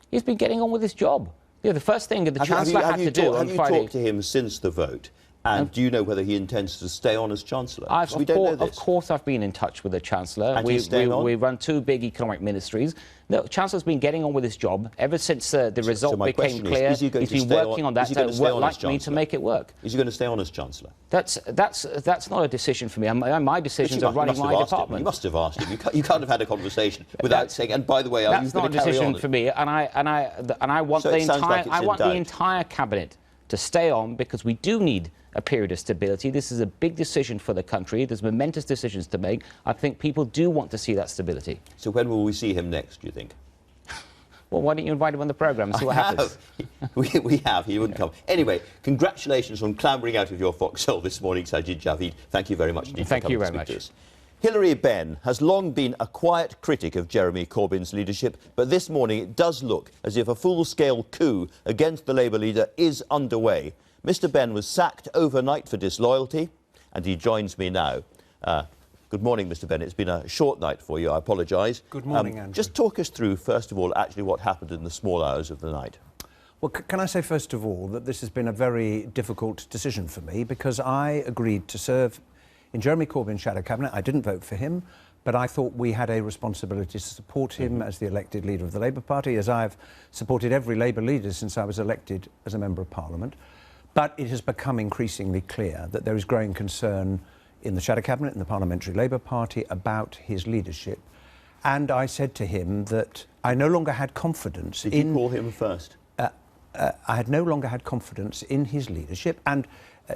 He's been getting on with his job. The first thing that the Chancellor had to do on Friday... Have you talked to him since the vote? And do you know whether he intends to stay on as Chancellor? Of course I've been in touch with the Chancellor. And he's staying on? We run two big economic ministries. The Chancellor's been getting on with his job ever since the result became clear. He's been working on that. So it would like me to make it work. Is he going to stay on as Chancellor? That's not a decision for me. My decisions are running my department. You must have asked him. You can't have had a conversation without saying, and by the way, are you going to carry on? That's not a decision for me. And I want the entire cabinet to stay on, because we do need a period of stability. This is a big decision for the country. There's momentous decisions to make. I think people do want to see that stability. So when will we see him next, do you think? Well, why don't you invite him on the programme and see what happens? We have. He wouldn't come. Anyway, congratulations on clambering out of your foxhole this morning, Sajid Javid. Thank you very much indeed for coming to speak to us. Hilary Benn has long been a quiet critic of Jeremy Corbyn's leadership, but this morning it does look as if a full-scale coup against the Labour leader is underway. Mr Benn was sacked overnight for disloyalty, and he joins me now. Good morning, Mr Benn. It's been a short night for you. I apologise. Good morning, Andrew. Just talk us through, first of all, actually what happened in the small hours of the night. Well, can I say, first of all, that this has been a very difficult decision for me, because I agreed to serve in Jeremy Corbyn's shadow cabinet. I didn't vote for him, but I thought we had a responsibility to support him as the elected leader of the Labour Party, as I've supported every Labour leader since I was elected as a Member of Parliament. But it has become increasingly clear that there is growing concern in the shadow cabinet and the Parliamentary Labour Party about his leadership. And I said to him that I no longer had confidence in... Did you call him first? I had no longer had confidence in his leadership, and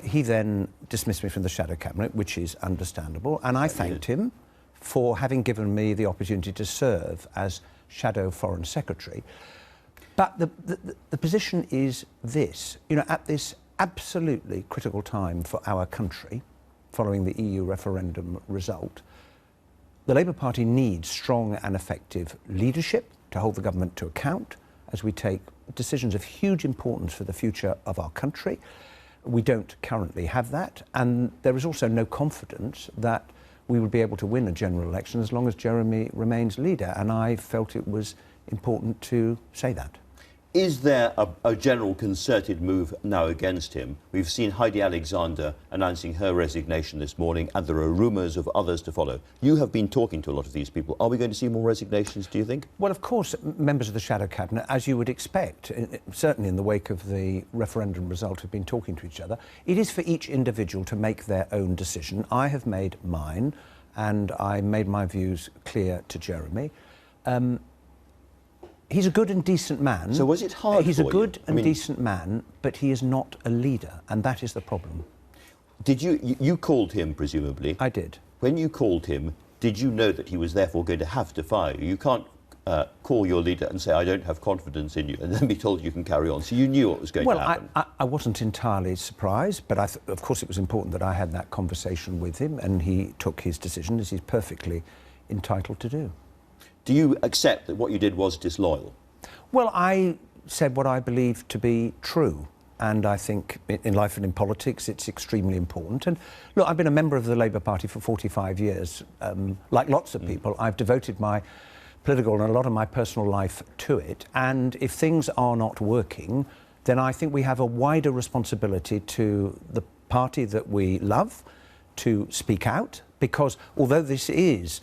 he then dismissed me from the shadow cabinet, which is understandable, and I thanked him for having given me the opportunity to serve as shadow foreign secretary. But the position is this, at this absolutely critical time for our country, following the EU referendum result, the Labour Party needs strong and effective leadership to hold the government to account as we take decisions of huge importance for the future of our country. We don't currently have that, and there is also no confidence that we will be able to win a general election as long as Jeremy remains leader, and I felt it was important to say that. Is there a general concerted move now against him? We've seen Heidi Alexander announcing her resignation this morning, and there are rumours of others to follow. You have been talking to a lot of these people. Are we going to see more resignations, do you think? Well, of course, members of the shadow cabinet, as you would expect, certainly in the wake of the referendum result, have been talking to each other. It is for each individual to make their own decision. I have made mine, and I made my views clear to Jeremy. He's a good and decent man. So was it hard for you? He's a good and decent man, but he is not a leader, and that is the problem. Did you called him, presumably? I did. When you called him, did you know that he was therefore going to have to fire you? You can't call your leader and say, I don't have confidence in you, and then be told you can carry on. So you knew what was going to happen. Well, I wasn't entirely surprised, but of course it was important that I had that conversation with him, and he took his decision, as he's perfectly entitled to do. Do you accept that what you did was disloyal? Well, I said what I believed to be true, and I think in life and in politics it's extremely important. And look, I've been a member of the Labour Party for 45 years. Like lots of people, I've devoted my political and a lot of my personal life to it, and if things are not working, then I think we have a wider responsibility to the party that we love to speak out, because although this is,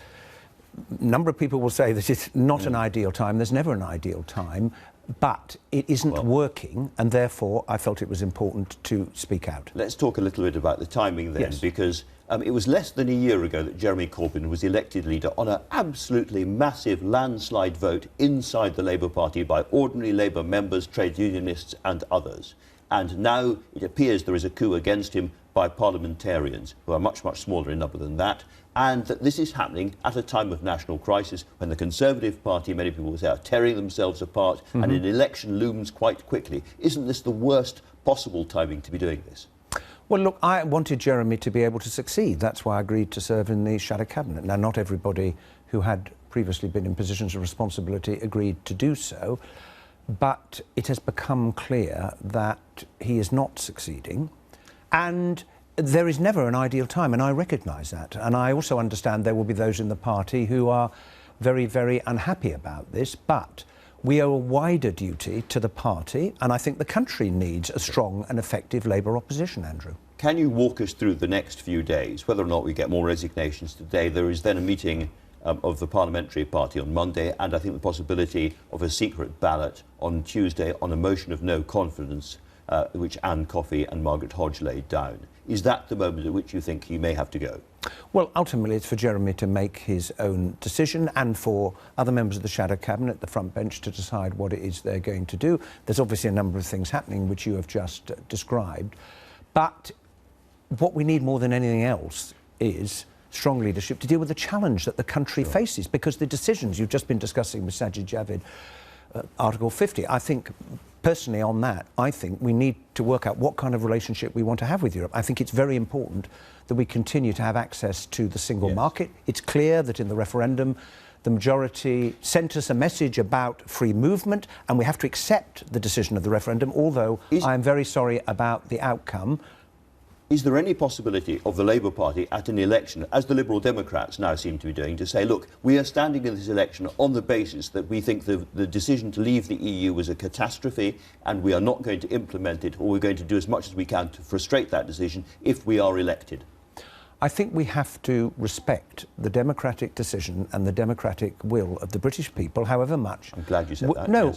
a number of people will say that it's not an ideal time, there's never an ideal time, but it isn't working, and therefore I felt it was important to speak out. Let's talk a little bit about the timing then, because it was less than a year ago that Jeremy Corbyn was elected leader on an absolutely massive landslide vote inside the Labour Party by ordinary Labour members, trade unionists and others. And now it appears there is a coup against him by parliamentarians, who are much, much smaller in number than that, and that this is happening at a time of national crisis when the Conservative Party, many people will say, are tearing themselves apart, and an election looms quite quickly. Isn't this the worst possible timing to be doing this? Well, look, I wanted Jeremy to be able to succeed. That's why I agreed to serve in the shadow cabinet. Now, not everybody who had previously been in positions of responsibility agreed to do so, but it has become clear that he is not succeeding, and there is never an ideal time, and I recognise that. And I also understand there will be those in the party who are very, very unhappy about this, but we owe a wider duty to the party, and I think the country needs a strong and effective Labour opposition, Andrew. Can you walk us through the next few days, whether or not we get more resignations today? There is then a meeting of the Parliamentary Party on Monday, and I think the possibility of a secret ballot on Tuesday on a motion of no confidence, which Anne Coffey and Margaret Hodge laid down. Is that the moment at which you think he may have to go? Well, ultimately it's for Jeremy to make his own decision, and for other members of the shadow cabinet, the front bench, to decide what it is they're going to do. There's obviously a number of things happening which you have just described, but what we need more than anything else is strong leadership to deal with the challenge that the country faces, because the decisions you've just been discussing with Sajid Javid, Article 50, I think personally on that, I think we need to work out what kind of relationship we want to have with Europe. I think it's very important that we continue to have access to the single market. It's clear that in the referendum, the majority sent us a message about free movement, and we have to accept the decision of the referendum, although I am very sorry about the outcome. Is there any possibility of the Labour Party at an election, as the Liberal Democrats now seem to be doing, to say, look, we are standing in this election on the basis that we think the decision to leave the EU was a catastrophe, and we are not going to implement it, or we're going to do as much as we can to frustrate that decision if we are elected? I think we have to respect the democratic decision and the democratic will of the British people, however much... I'm glad you said that. No,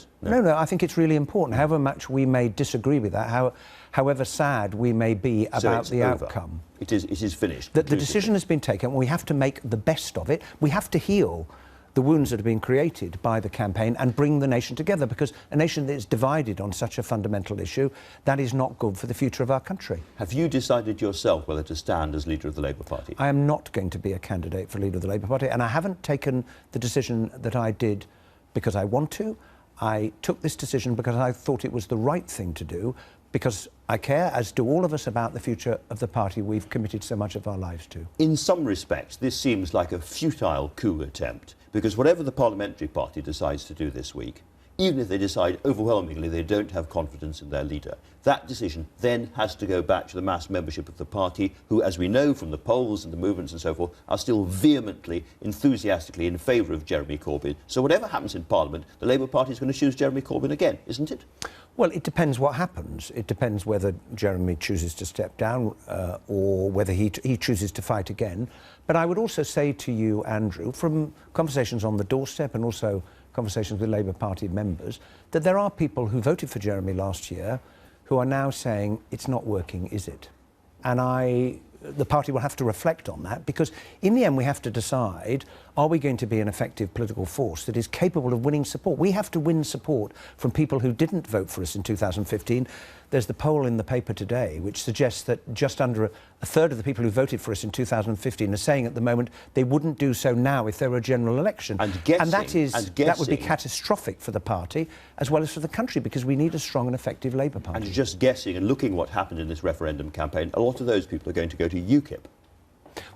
I think it's really important. However much we may disagree with that, however sad we may be about the outcome. It is finished. The decision has been taken. We have to make the best of it. We have to heal the wounds that have been created by the campaign and bring the nation together, because a nation that is divided on such a fundamental issue, that is not good for the future of our country. Have you decided yourself whether to stand as leader of the Labour Party? I am not going to be a candidate for leader of the Labour Party, and I haven't taken the decision that I did because I want to. I took this decision because I thought it was the right thing to do, because I care, as do all of us, about the future of the party we've committed so much of our lives to. In some respects, this seems like a futile coup attempt, because whatever the Parliamentary Party decides to do this week, even if they decide overwhelmingly they don't have confidence in their leader, that decision then has to go back to the mass membership of the party, who, as we know from the polls and the movements and so forth, are still vehemently, enthusiastically in favour of Jeremy Corbyn. So whatever happens in Parliament, the Labour Party is going to choose Jeremy Corbyn again, isn't it? Well, it depends what happens. It depends whether Jeremy chooses to step down or whether he chooses to fight again. But I would also say to you, Andrew, from conversations on the doorstep and also conversations with Labour Party members, that there are people who voted for Jeremy last year who are now saying, it's not working, is it? And the party will have to reflect on that, because in the end we have to decide, are we going to be an effective political force that is capable of winning support? We have to win support from people who didn't vote for us in 2015. There's the poll in the paper today which suggests that just under a third of the people who voted for us in 2015 are saying at the moment they wouldn't do so now if there were a general election. And that would be catastrophic for the party as well as for the country, because we need a strong and effective Labour Party. And just guessing and looking what happened in this referendum campaign, a lot of those people are going to go to UKIP.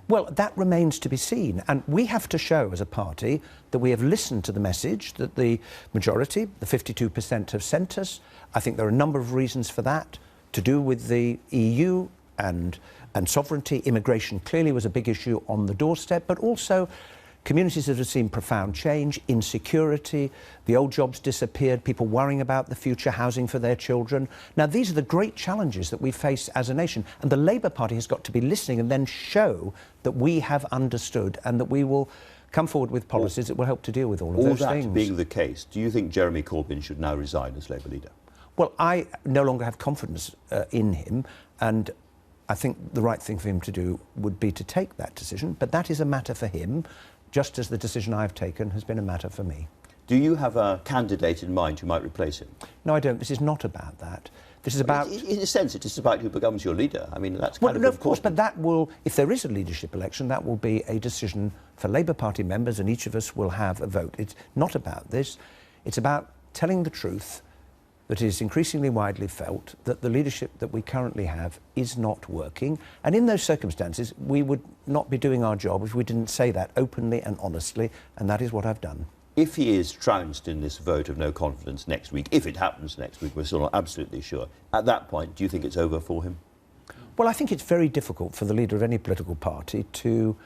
Well, that remains to be seen, and we have to show as a party that we have listened to the message that the majority, the 52%, have sent us. I think there are a number of reasons for that. to do with the EU and sovereignty. Immigration clearly was a big issue on the doorstep, but also communities that have seen profound change, insecurity, the old jobs disappeared, people worrying about the future, housing for their children. Now, these are the great challenges that we face as a nation, and the Labour Party has got to be listening and then show that we have understood and that we will come forward with policies that will help to deal with all of those things. All that being the case, do you think Jeremy Corbyn should now resign as Labour leader? Well, I no longer have confidence in him, and I think the right thing for him to do would be to take that decision, but that is a matter for him, just as the decision I've taken has been a matter for me. Do you have a candidate in mind who might replace him? No, I don't. This is not about that. This is about... In a sense, it is about who becomes your leader. I mean, that's kind well, no, of course, but that will, if there is a leadership election, that will be a decision for Labour Party members, and each of us will have a vote. It's not about this. It's about telling the truth that is increasingly widely felt, that the leadership that we currently have is not working. And in those circumstances, we would not be doing our job if we didn't say that openly and honestly, and that is what I've done. If he is trounced in this vote of no confidence next week, if it happens next week, we're still not absolutely sure, at that point, do you think it's over for him? Well, I think it's very difficult for the leader of any political party to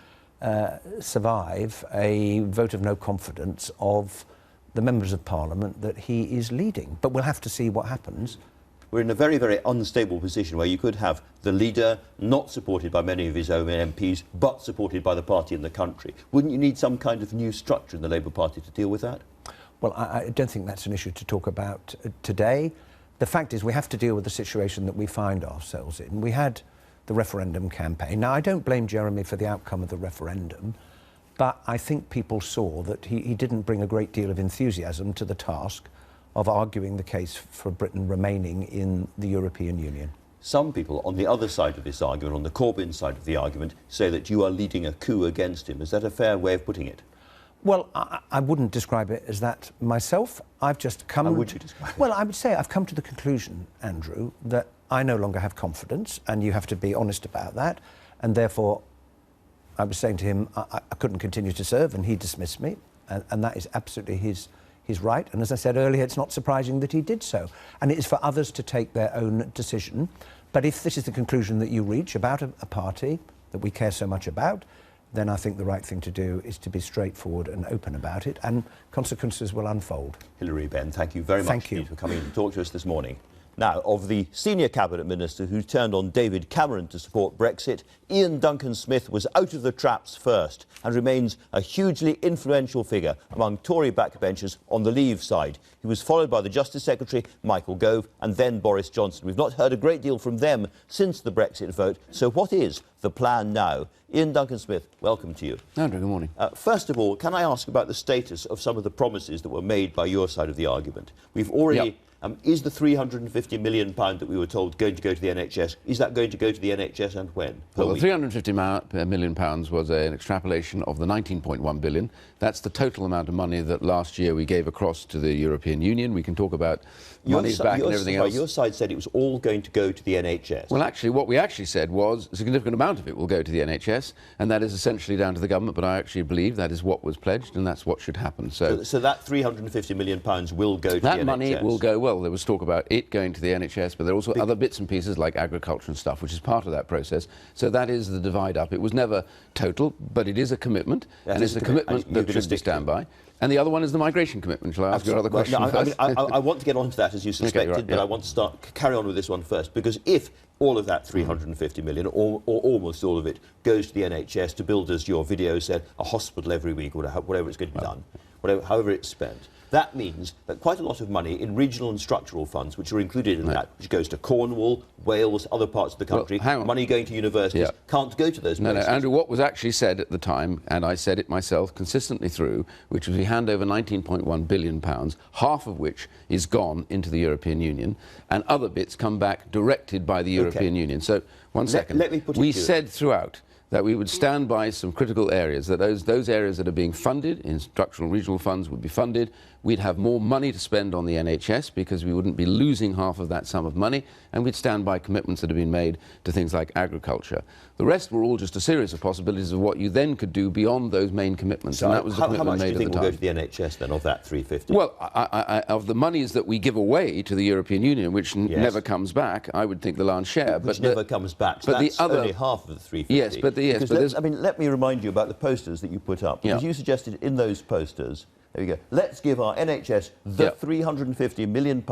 survive a vote of no confidence of the members of Parliament that he is leading. But we'll have to see what happens. We're in a very, very unstable position where you could have the leader not supported by many of his own MPs, but supported by the party in the country. Wouldn't you need some kind of new structure in the Labour Party to deal with that? Well, I don't think that's an issue to talk about today. The fact is we have to deal with the situation that we find ourselves in. We had the referendum campaign. Now, I don't blame Jeremy for the outcome of the referendum, but I think people saw that he didn't bring a great deal of enthusiasm to the task of arguing the case for Britain remaining in the European Union. Some people on the other side of this argument, on the Corbyn side of the argument, say that you are leading a coup against him. Is that a fair way of putting it? Well, I wouldn't describe it as that myself. I've just come... How would you describe it? Well, I would say I've come to the conclusion, Andrew, that I no longer have confidence, and you have to be honest about that, and therefore I was saying to him I couldn't continue to serve, and he dismissed me, and that is absolutely his right. And as I said earlier, it's not surprising that he did so. And it is for others to take their own decision. But if this is the conclusion that you reach about a party that we care so much about, then I think the right thing to do is to be straightforward and open about it, and consequences will unfold. Hilary Benn, thank you very much for coming in to talk to us this morning. Now, of the senior cabinet minister who turned on David Cameron to support Brexit, Ian Duncan-Smith was out of the traps first and remains a hugely influential figure among Tory backbenchers on the Leave side. He was followed by the Justice Secretary, Michael Gove, and then Boris Johnson. We've not heard a great deal from them since the Brexit vote. So what is the plan now? Ian Duncan-Smith, welcome to you. Andrew, good morning. First of all, can I ask about the status of some of the promises that were made by your side of the argument? We've already... Yep. Is the £350 million that we were told going to go to the NHS, is that going to go to the NHS and when? Well, the £350 million was an extrapolation of the £19.1 billion. That's the total amount of money that last year we gave across to the European Union. We can talk about money's back and everything else. Your side said it was all going to go to the NHS. Well, actually, what we actually said was a significant amount of it will go to the NHS, and that is essentially down to the government, but I actually believe that is what was pledged, and that's what should happen. So that £350 million will go to the NHS? That money will go, well, there was talk about it going to the NHS, but there are also other bits and pieces like agriculture and stuff, which is part of that process. So that is the divide up. It was never total, but it is a commitment, and it's a commitment that should be stand by. And the other one is the migration commitment. Shall I ask you another question first? I want to get on to that, as you suspected, but I want to carry on with this one first, because if all of that £350 million, or almost all of it, goes to the NHS to build, as your video said, a hospital every week, or whatever it's going to be done, however it's spent, that means that quite a lot of money in regional and structural funds, which are included in that, which goes to Cornwall, Wales, other parts of the country, money going to universities, can't go to those places. No, Andrew, what was actually said at the time, and I said it myself consistently through, which was we hand over £19.1 billion, half of which is gone into the European Union, and other bits come back directed by the European Union. So, one second. We said throughout that we would stand by some critical areas, that those areas that are being funded in structural regional funds would be funded. we'd have more money to spend on the NHS because we wouldn't be losing half of that sum of money, and we'd stand by commitments that have been made to things like agriculture. The rest were all just a series of possibilities of what you then could do beyond those main commitments, So and that was the commitment how much made do you at think the will time. go to the NHS then of that 350? Well, of the monies that we give away to the European Union, which never comes back, I would think the lion's share. Which never comes back. So but that's the other, only half of the 350. Yes, but I mean, let me remind you about the posters that you put up. Because you suggested in those posters, there we go, let's give our NHS the £350 million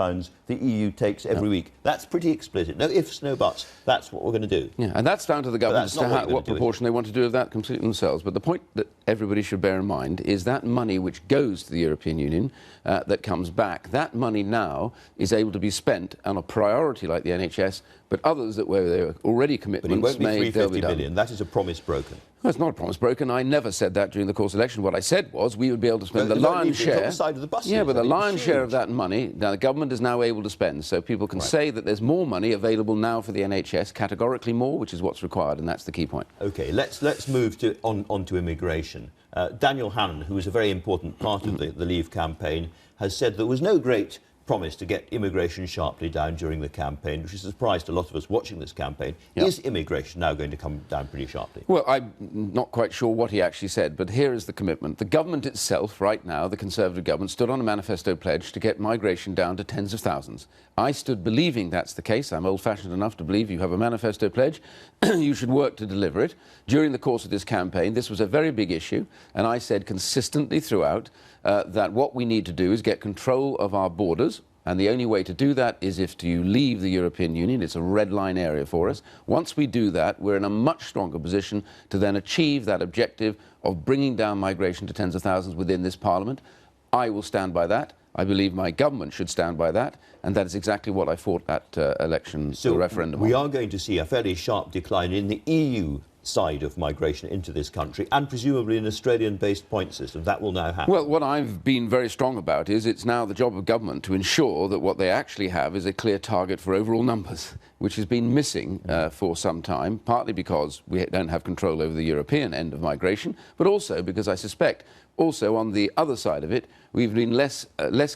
the EU takes every week. That's pretty explicit. No ifs, no buts. That's what we're going to do. Yeah, and that's down to the government as to what proportion they want to do of that completely themselves. But the point that everybody should bear in mind is that money which goes to the European Union that comes back, that money now is able to be spent on a priority like the NHS, but others that were there already commitments made, they'll be 350 done. million. That is a promise broken. Well, it's not a promise broken. I never said that during the course of the election. What I said was we would be able to spend the lion's share. Side of the buses. Yeah, but the lion's share of that money, now the government is now able to spend. So people can say that there's more money available now for the NHS, categorically more, which is what's required, and that's the key point. OK, let's move on to immigration. Daniel Hannan, who was a very important part of the Leave campaign, has said there was no great promise to get immigration sharply down during the campaign, which has surprised a lot of us watching this campaign. Is immigration now going to come down pretty sharply? Well, I'm not quite sure what he actually said, but here is the commitment. The government itself, right now, the Conservative government, stood on a manifesto pledge to get migration down to tens of thousands. I stood believing that's the case. I'm old-fashioned enough to believe you have a manifesto pledge. You should work to deliver it. During the course of this campaign, this was a very big issue, and I said consistently throughout that what we need to do is get control of our borders, and the only way to do that is if you leave the European Union. It's a red line area for us. Once we do that, we're in a much stronger position to then achieve that objective of bringing down migration to tens of thousands within this Parliament. I will stand by that. I believe my government should stand by that, and that is exactly what I fought at election, the referendum. We are going to see a fairly sharp decline in the EU side of migration into this country, and presumably an Australian-based point system. That will now happen. Well, what I've been very strong about is it's now the job of government to ensure that what they actually have is a clear target for overall numbers, which has been missing for some time, partly because we don't have control over the European end of migration, but also because I suspect also on the other side of it, we've been less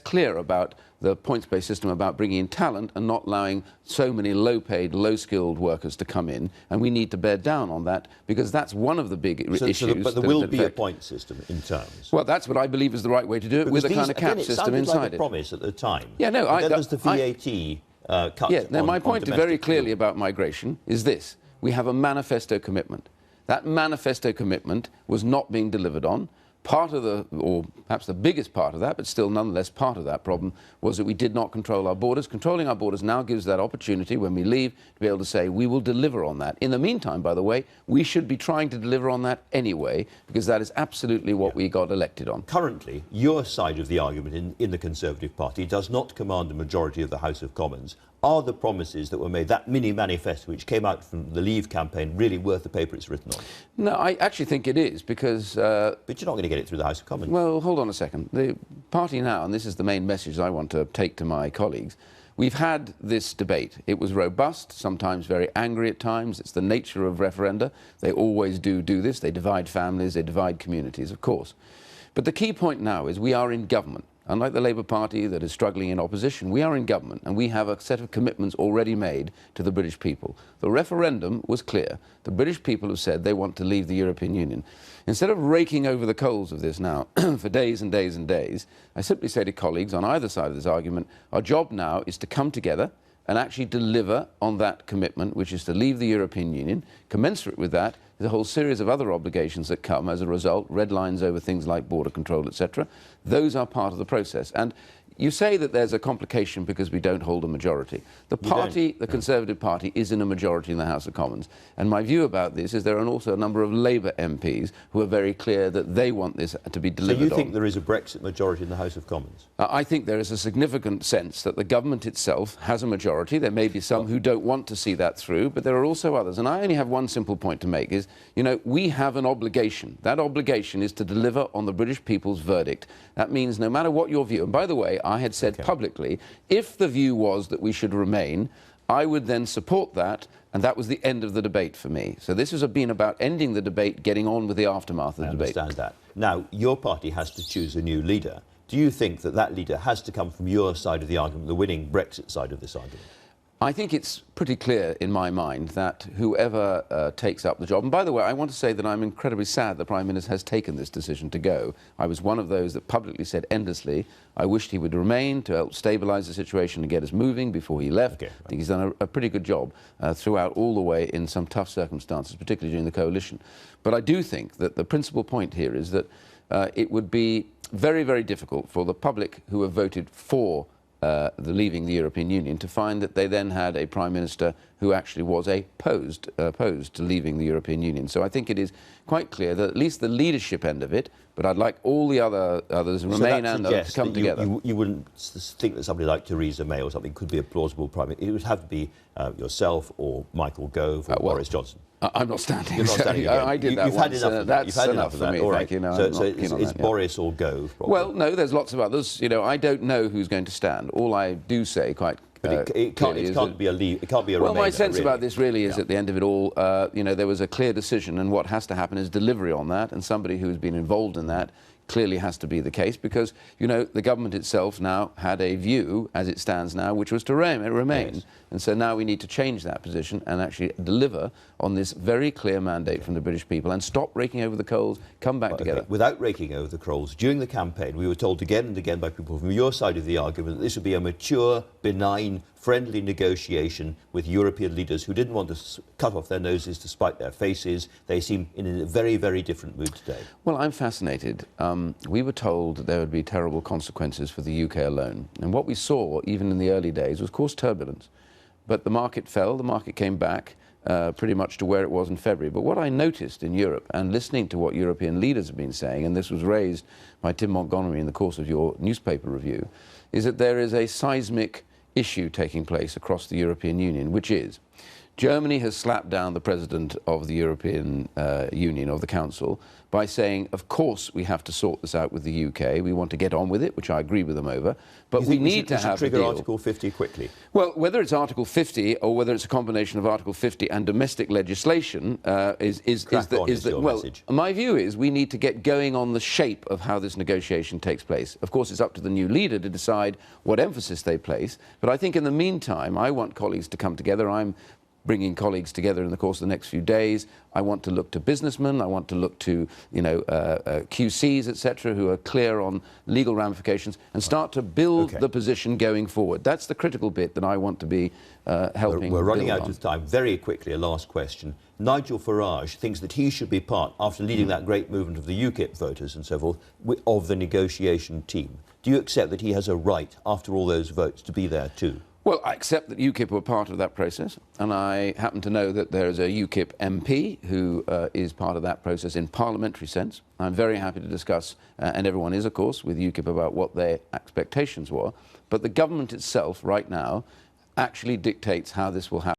clear about the points-based system, about bringing in talent and not allowing so many low-paid, low-skilled workers to come in, and we need to bear down on that because that's one of the big issues. But there will be a point system in terms. Well, that's what I believe is the right way to do it, with a kind of cap system inside like a promise at the time. Yeah, no, then there's the VAT cut. Yeah, no, my point very clearly about migration is this: we have a manifesto commitment. That manifesto commitment was not being delivered on. Part of the, or perhaps the biggest part of that, but still nonetheless part of that problem, was that we did not control our borders. Controlling our borders now gives that opportunity when we leave to be able to say we will deliver on that. In the meantime, by the way, we should be trying to deliver on that anyway, because that is absolutely what we got elected on. Currently, your side of the argument in the Conservative Party does not command a majority of the House of Commons. Are the promises that were made, that mini manifesto which came out from the Leave campaign, really worth the paper it's written on? No, I actually think it is, because... but you're not going to get it through the House of Commons. Well, hold on a second. The party now, and this is the main message I want to take to my colleagues, we've had this debate. It was robust, sometimes very angry at times. It's the nature of referenda. They always do this. They divide families, they divide communities, of course. But the key point now is we are in government. Unlike the Labour Party that is struggling in opposition, we are in government and we have a set of commitments already made to the British people. The referendum was clear. The British people have said they want to leave the European Union. Instead of raking over the coals of this now for days and days and days, I simply say to colleagues on either side of this argument, our job now is to come together and actually deliver on that commitment, which is to leave the European Union. Commensurate with that, there's a whole series of other obligations that come as a result, red lines over things like border control, etc. Those are part of the process. And you say that there's a complication because we don't hold a majority. The party, the Conservative Party, is in a majority in the House of Commons. And my view about this is there are also a number of Labour MPs who are very clear that they want this to be delivered on. So you think there is a Brexit majority in the House of Commons? I think there is a significant sense that the government itself has a majority. There may be some who don't want to see that through, but there are also others. And I only have one simple point to make is, you know, we have an obligation. That obligation is to deliver on the British people's verdict. That means no matter what your view, and by the way, I had said publicly, if the view was that we should remain, I would then support that, and that was the end of the debate for me. So this has been about ending the debate, getting on with the aftermath of the debate. I understand that. Now, your party has to choose a new leader. Do you think that that leader has to come from your side of the argument, the winning Brexit side of this argument? I think it's pretty clear in my mind that whoever takes up the job, and by the way, I want to say that I'm incredibly sad the Prime Minister has taken this decision to go. I was one of those that publicly said endlessly, I wished he would remain to help stabilise the situation and get us moving before he left. Okay, right. I think he's done a pretty good job throughout all the way in some tough circumstances, particularly during the coalition. But I do think that the principal point here is that it would be very, very difficult for the public who have voted for the leaving the European Union to find that they then had a Prime Minister who actually was opposed to leaving the European Union. So I think it is quite clear that at least the leadership end of it, but I'd like all the others, Remain and others, to come together. You wouldn't think that somebody like Theresa May or something could be a plausible Prime Minister. It would have to be yourself or Michael Gove or Boris Johnson. I'm not standing. You're not standing again. I did that You've once. had enough of that. That's You've had enough for of me. All right. Thank you. No, So it's Boris or Gove? Probably. Well, no, there's lots of others. You know, I don't know who's going to stand. All I do say quite But it can't be a Remainer. Well, my sense really. about this really is at the end of it all, you know, there was a clear decision, and what has to happen is delivery on that, and somebody who has been involved in that clearly has to be the case, because, you know, the government itself now had a view, as it stands now, which was to remain. Yes. And so now we need to change that position and actually deliver on this very clear mandate from the British people and stop raking over the coals, come back together. Without raking over the coals, during the campaign, we were told again and again by people from your side of the argument that this would be a mature, benign, friendly negotiation with European leaders who didn't want to cut off their noses to spite their faces. They seem in a very, very different mood today. Well, I'm fascinated. We were told that there would be terrible consequences for the UK alone. And what we saw, even in the early days, was, of course, turbulence. But the market fell, the market came back pretty much to where it was in February. But what I noticed in Europe, and listening to what European leaders have been saying, and this was raised by Tim Montgomery in the course of your newspaper review, is that there is a seismic issue taking place across the European Union, which is Germany has slapped down the president of the European Union, of the Council, by saying, of course, we have to sort this out with the UK. We want to get on with it, which I agree with them over. But we need to have a deal. Trigger Article 50 quickly. Well, whether it's Article 50 or whether it's a combination of Article 50 and domestic legislation is the well, message. My view is we need to get going on the shape of how this negotiation takes place. Of course, it's up to the new leader to decide what emphasis they place. But I think in the meantime, I want colleagues to come together. I'm bringing colleagues together in the course of the next few days. I want to look to businessmen. I want to look to, you know, QCs, etc., who are clear on legal ramifications, and start to build the position going forward. That's the critical bit that I want to be helping. We're running out on. of time. Very quickly, a last question. Nigel Farage thinks that he should be part, after leading that great movement of the UKIP voters and so forth, of the negotiation team. Do you accept that he has a right, after all those votes, to be there too? Well, I accept that UKIP were part of that process, and I happen to know that there is a UKIP MP who is part of that process in parliamentary sense. I'm very happy to discuss, and everyone is, of course, with UKIP about what their expectations were. But the government itself, right now, actually dictates how this will happen.